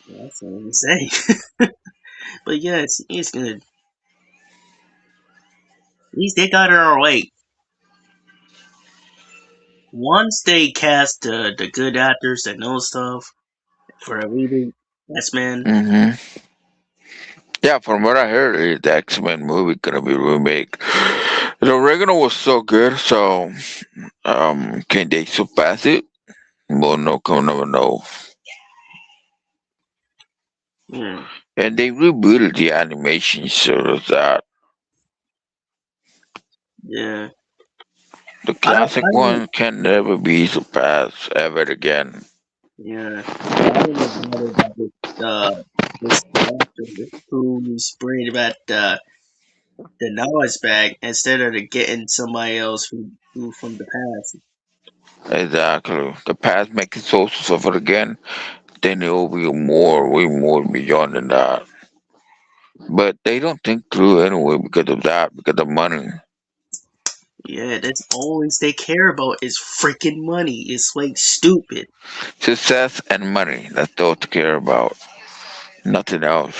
That's what you say. But yeah, it's good. At least they got her right. Once they cast the good actors that know stuff for a reboot, X Men. Hmm. Yeah, from what I heard, the X-Men movie gonna be remake. The original was so good, so can they surpass it? Well, no, come never know. Yeah. And they rebooted the animation, so there's that. Yeah. The I don't. classic I don't. one can never be surpassed ever again. Yeah. I don't know whether that this actor who's bringing about the knowledge back instead of getting somebody else who from the past. Exactly. The past makes it so suffer again, then it will be more, way more beyond than that. But they don't think through anyway because of that, because of money. Yeah, that's always they care about is freaking money. It's like stupid. Success and money, that's all to care about. Nothing else.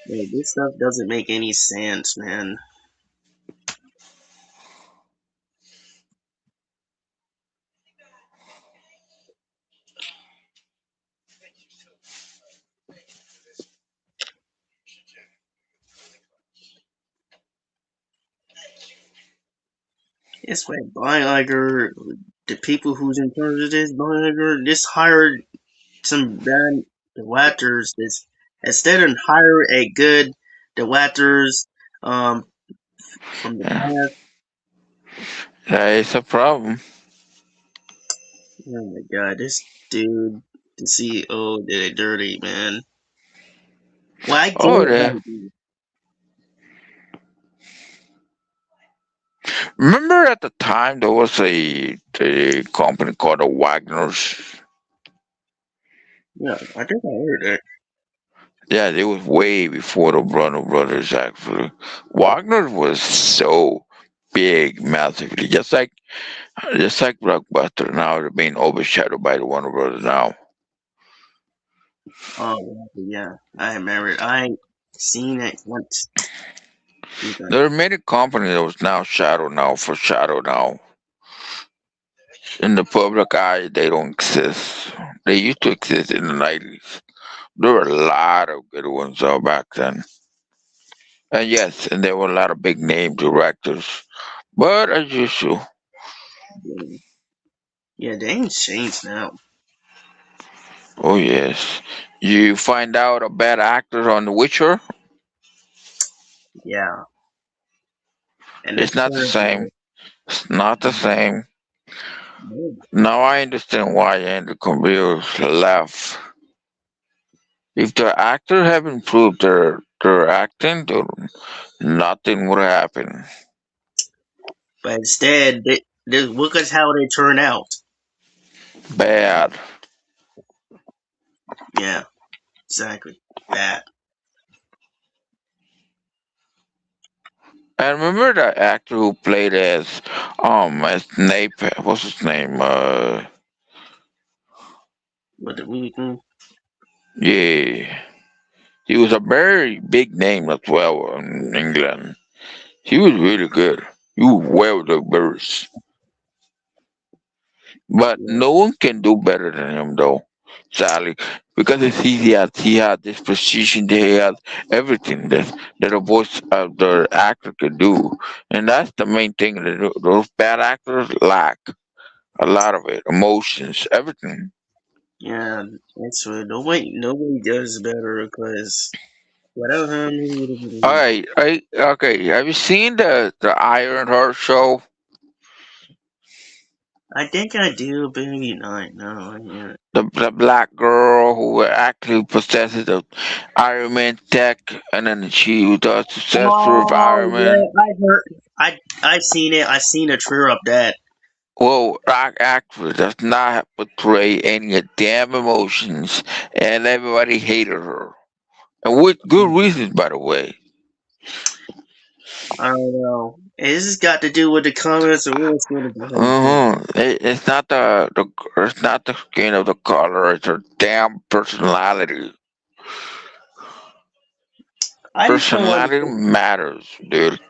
Like, this stuff doesn't make any sense, man. It's like Liger, the people who's in charge of this Liger, just hired some bad directors. This instead of hire a good directors um from the Yeah, past. that is a problem. Oh my god, this dude, the CEO, did it dirty, man. Well, I get Oh, it how yeah. to do it. Remember at the time there was a company called the Wagner's. Yeah, I think I heard that. Yeah, it was way before the Brother Brothers. Actually, Wagner was so big, massively, just like Blockbuster now. They're being overshadowed by the Warner Brothers now. Oh yeah, I remember it. I seen it once. Okay. There are many companies that was now shadow now. In the public eye, they don't exist. They used to exist in the 90s. There were a lot of good ones back then. And yes, and there were a lot of big name directors. But as usual, Yeah, yeah, they ain't changed now. oh yes, you find out a bad actor on The Witcher, Yeah, and it's it's not the same. terrible. It's not the same. No, Now I understand why Andrew Cavill left. If the actor have improved their acting, then nothing would happen. but instead, look at how they turn out. Bad. Yeah, exactly. Bad. And remember the actor who played as Snape, what's his name? What the we can. Yeah. He was a very big name as well in England. He was really good. He was well diverse. But Yeah, no one can do better than him though, sadly. Because he had this precision, he had everything that a voice of the actor could do. And that's the main thing that those bad actors lack. A lot of it. Emotions, everything. yeah, that's what nobody does better because whatever happened, Alright, okay. Have you seen the Iron Heart show? I think I do, baby. Night. No, yeah. The black girl who actually possesses the Iron Man tech, and then she does successful with Oh Iron yeah, Man. I heard. I've seen it. I seen a trailer of that. Well, rock actress does not portray any damn emotions, and everybody hated her, and with good reasons, by the way. I don't know. This has got to do with the comments of Will Smith behind the It's not it's not the skin of the color. It's her damn personality. I just don't Personality understand. matters, dude.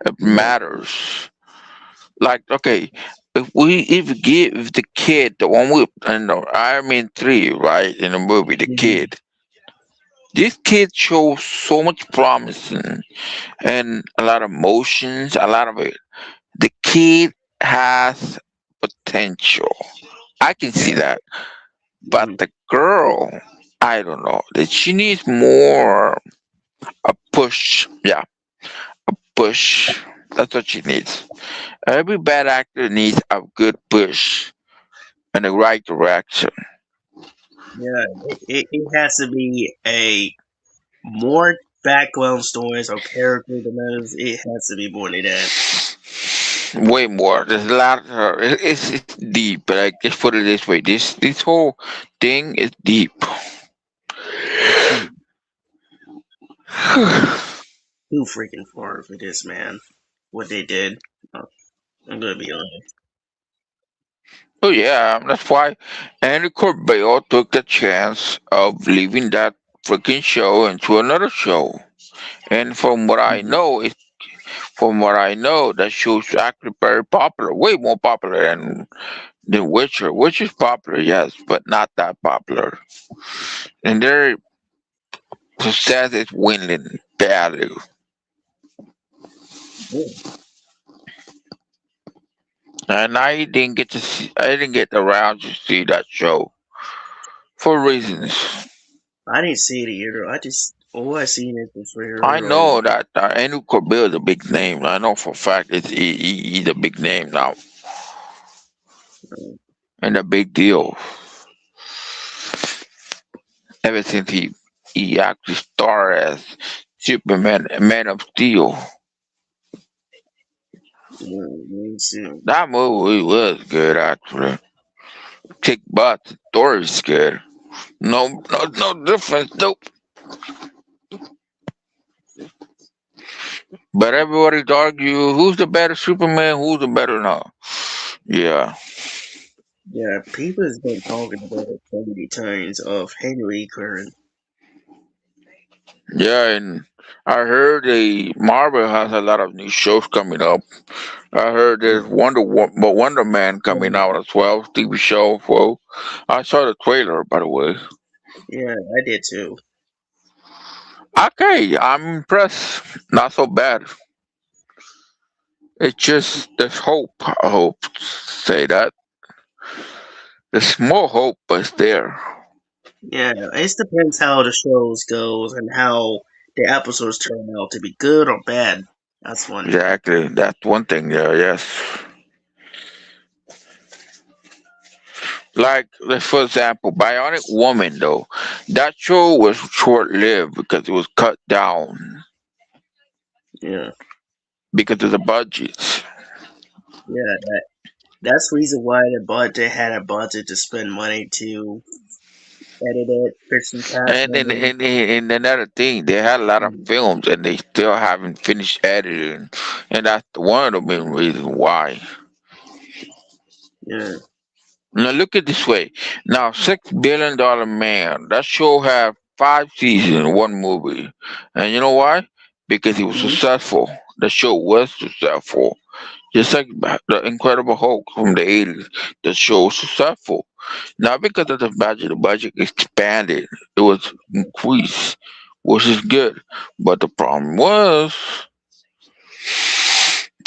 It Yeah. matters. Like, okay, if the kid, the one with Iron Man 3, right, in the movie, the Mhm. kid, this kid shows so much promise and a lot of emotions, a lot of it. The kid has potential. I can see Yeah. that. But Mhm. the girl, I don't know. That she needs more a push. Yeah, push. That's what she needs. Every bad actor needs a good push in the right direction. Yeah. It has to be a more background stories or character development. It has to be more than that. Way more. There's a lot. It's deep. Like, let's put it this way. This whole thing is deep. Hmm. Too freaking far for this man. What they did. Oh, I'm gonna be honest. Oh yeah, that's why Andy Corbell took the chance of leaving that freaking show into another show. And Mhm. from what I know, that show's actually very popular, way more popular than The Witcher, which is popular, yes, but not that popular. And their success is winning badly. Yeah. and I didn't get to see. I didn't get around to see that show for reasons. I didn't see it either. I just all I seen is the I trailer or know that Andrew Corbell is a big name. I know for a fact he's a big name now and a big deal. Ever since he actually starred as Superman, Man of Steel. me too. That movie was good actually. Kick butt. The story's good. No difference. Nope. But everybody's argue who's the better Superman, who's the better no. Yeah. Yeah, people has been talking about it so many times of Henry Curran. Yeah, and I heard the Marvel has a lot of new shows coming up. I heard there's Wonder Man coming Yeah, out as well, TV show. Well, I saw the trailer by the way. yeah, I did too. Okay, I'm impressed. Not so bad. It's just there's hope. I hope to say that the small hope is there. Yeah, it depends how the shows goes and how the episodes turn out to be good or bad. That's one. Exactly, that's one thing there. Yes, like for example, Bionic Woman though, that show was short lived because it was cut down Yeah, because of the budgets. yeah, that's the reason why they had a budget to spend money to edit it, fix some cast members. And another thing, they had a lot of Mm, films and they still haven't finished editing, and that's one of the main reasons why. yeah, Now look at this way. Now $6 billion Man, that show had 5 seasons, one movie, and you know why? Because it was mhm, successful. The show was successful. Just like the Incredible Hulk from the 80s, the show was successful. Not because of the budget expanded, it was increased, which is good. But the problem was,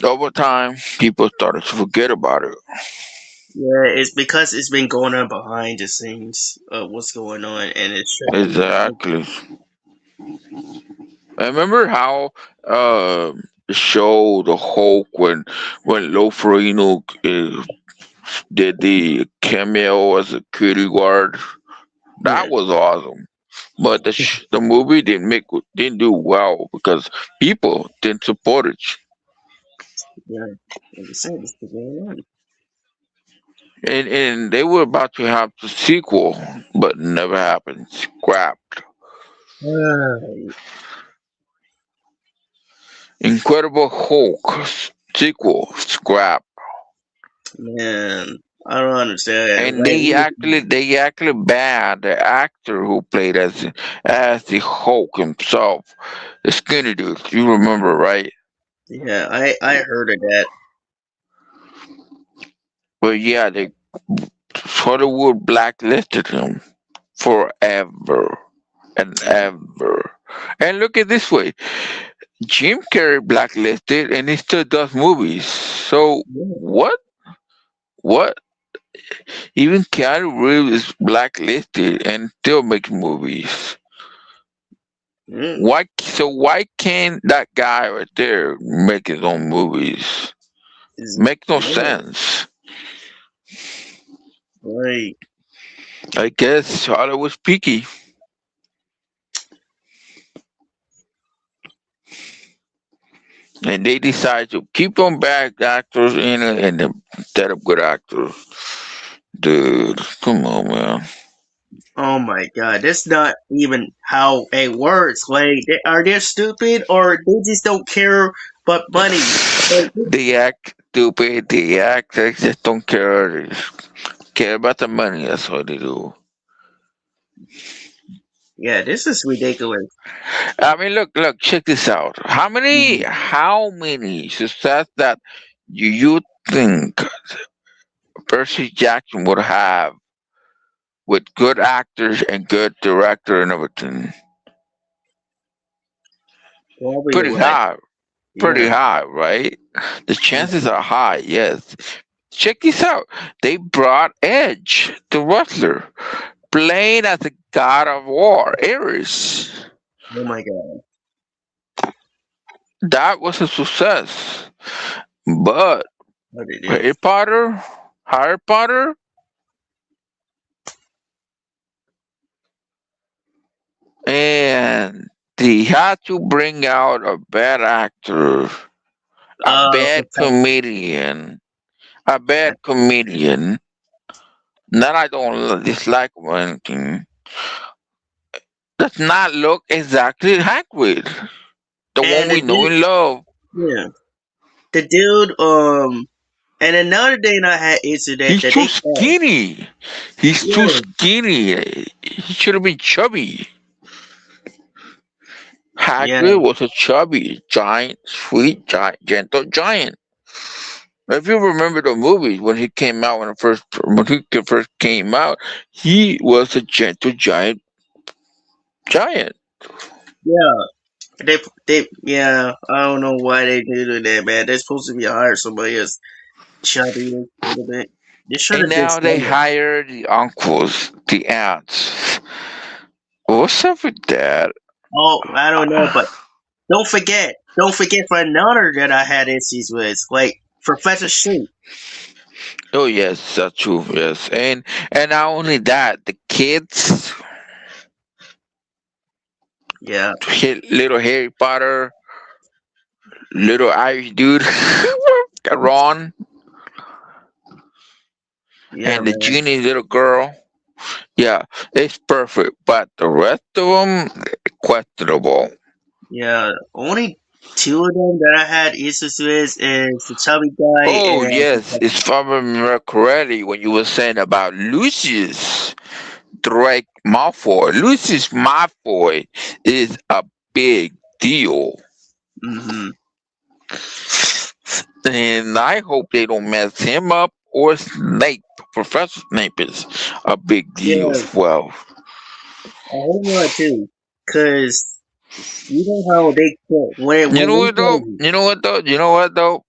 over time, people started to forget about it. yeah. It's because it's been going on behind the scenes of what's going on, and it's showing. Exactly. I remember how the show, the Hulk, when Lo Ferrigno did the cameo as a security guard. Yeah, That was awesome. But the movie didn't do well because people didn't support it, yeah. Like I said, it's been going on. and they were about to have the sequel, but never happened. Scrapped. Right. Incredible Hulk sequel scrapped, Man, I don't understand. and Like, they actually banned the actor who played as the Hulk himself, the skinny dude. You remember, right? yeah, I heard of that. But yeah, they Hollywood blacklisted him forever and ever. And look at this way, Jim Carrey blacklisted and he still does movies. So Yeah, what? What? Even Keanu Reeves is blacklisted and still makes movies. yeah, Why? So why can't that guy right there make his own movies? Makes no yeah, sense. right. I guess Hollywood's picky, and they decide to keep on bad actors in it and instead of good actors. Dude, come on, man. Oh my god, that's not even how it works. Like, are they stupid or they just don't care about money? Like, They act stupid. They just don't care. They care about the money. That's what they do. yeah, this is ridiculous. I mean, look, check this out. Mhm. How many success that you think Percy Jackson would have with good actors and good director and everything? Probably Pretty what? high. Pretty Yeah, high, right? The chances are high, yes. Check this out. They brought Edge, the wrestler, playing as the god of war, Ares. Oh my god. That was a success. But What it Harry is. Potter, Harry Potter, and they had to bring out a bad actor, a bad Professor. comedian, a bad comedian. That I don't dislike or anything. Does not look exactly Hagrid, the one And the we know dude, and love. yeah, the dude. And another thing I had is He's that too they had. skinny. He's too Yeah, skinny. He should have been chubby. yeah, Hagrid was a chubby, giant, sweet, giant, gentle giant. If you remember the movies when he came out when he first came out, he was a gentle giant. yeah. Yeah. I don't know why they did that, man. They're supposed to be hire somebody else chubby a little bit. They should And have did now they something. hire the uncles, the aunts. What's up with that? Oh, I don't know, but don't forget for another that I had issues with, like Professor Street. Oh yes, that's true. Yes, and not only that, the kids, Yeah, little Harry Potter, little Irish dude, Ron, yeah, and the man. genie little girl. Yeah, it's perfect, but the rest of them questionable. Yeah, only two of them that I had issues with is the chubby guy Oh and yes, it's if I remember correctly when you were saying about Lucius Drake Malfoy. Lucius Malfoy is a big deal. mm-hmm. And I hope they don't mess him up or Snape. Professor Snape is a big deal Yeah, as well. a whole lot too. Cause you know how they You when know we what though? play, You know what though? You know what though?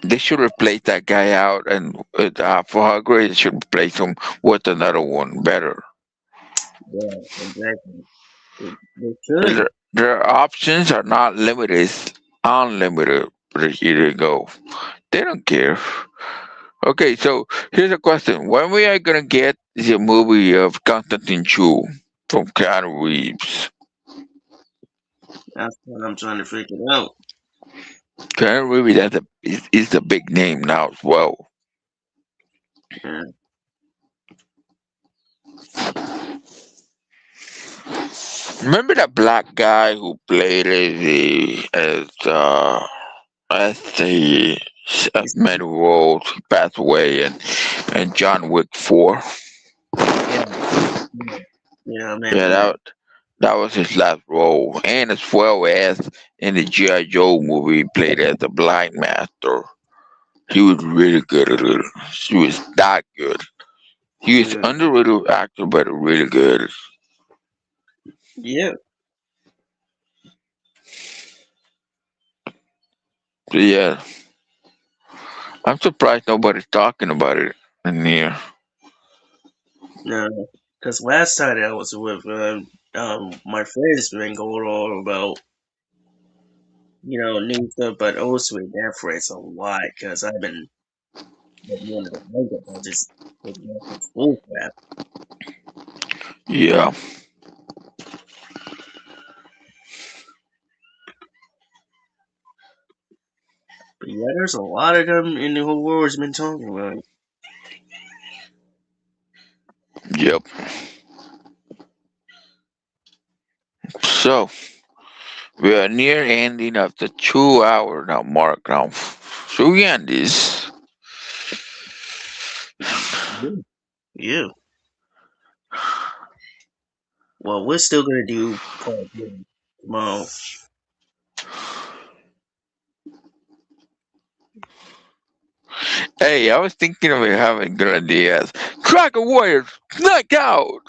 They should replace that guy out, and for her grade, they should replace him with another one better. yeah, exactly. They should. Their options are not limited; it's unlimited. Here you go. They don't care. Okay, so here's a question: when we are gonna get the movie of Constantine Chu from Keanu Reeves? That's what I'm trying to figure out. Keanu Reeves is a big name now as well. Yeah, Remember that black guy who played as the it's, many roles? He passed away, and John Wick 4. yeah, yeah, yeah. I Yeah, remember that. that was his last role, and as well as in the GI Joe movie, he played as the Blind Master. He was really good at it. He was that good. He was Yeah, underrated actor, but really good. yeah. So yeah, I'm surprised nobody's talking about it in here. No, because last time I was with my friends been going on about new stuff, but also with their friends a lot because I've been doing the makeup. I just taking off the school crap. Yeah, But yeah, there's a lot of them in the whole world has been talking about it. yep. So we are near ending of the 2 hour now mark now. So we end this. Yeah. Yeah. Well, we're still gonna do part one tomorrow. Hey, I was thinking of having good ideas. Cracker Warriors, knock out!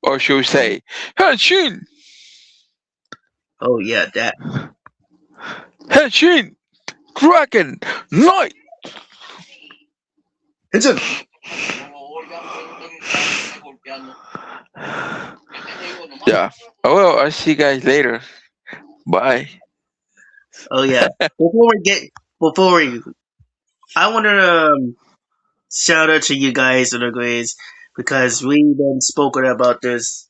Or should we say, Hanshin? Oh yeah, that. Henshin Dragon Knight. Hinson. Yeah. Oh, well, I'll see you guys later. Bye. Oh yeah. Before we get before we, I want to shout out to you guys in the grades because we've been spoken about this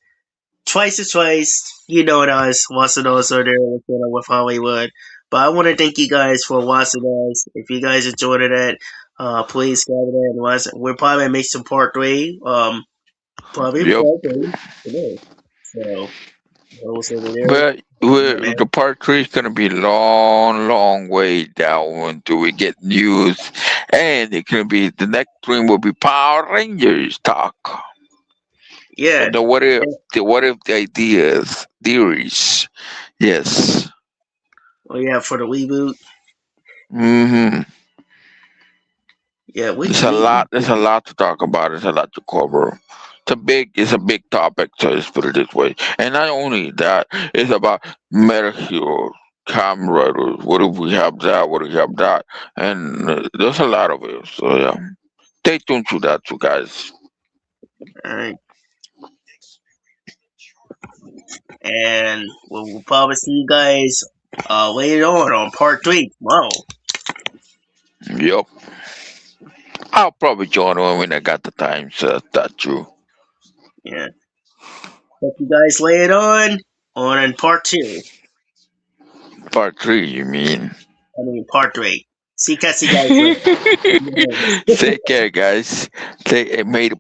twice or twice. You know it us, watching us or there with Hollywood. But I want to thank you guys for watching us. If you guys enjoyed it, please go over there and watch. We'll probably make some part three. Probably Yep. part three today. So those over there. But the part three is gonna be long, long way down until we get news, and it can be the next stream will be Power Rangers talk. Yeah. The ideas, theories. Yes. Oh yeah, for the reboot. Hmm. Yeah, There's a lot. There's a lot to talk about. There's a lot to cover. It's a big topic. So let's put it this way. And not only that, it's about meta heroes, camaraderie. What if we have that? What if we have that? And there's a lot of it. So yeah, stay tuned to that, you guys. all right. And we'll probably see you guys later on part three. Wow. Yep. I'll probably join when I got the time. So that's true. Yeah. Hope you guys later on in part two. Part three, you mean? I mean part three. See, catch you guys later. Take care, guys. May the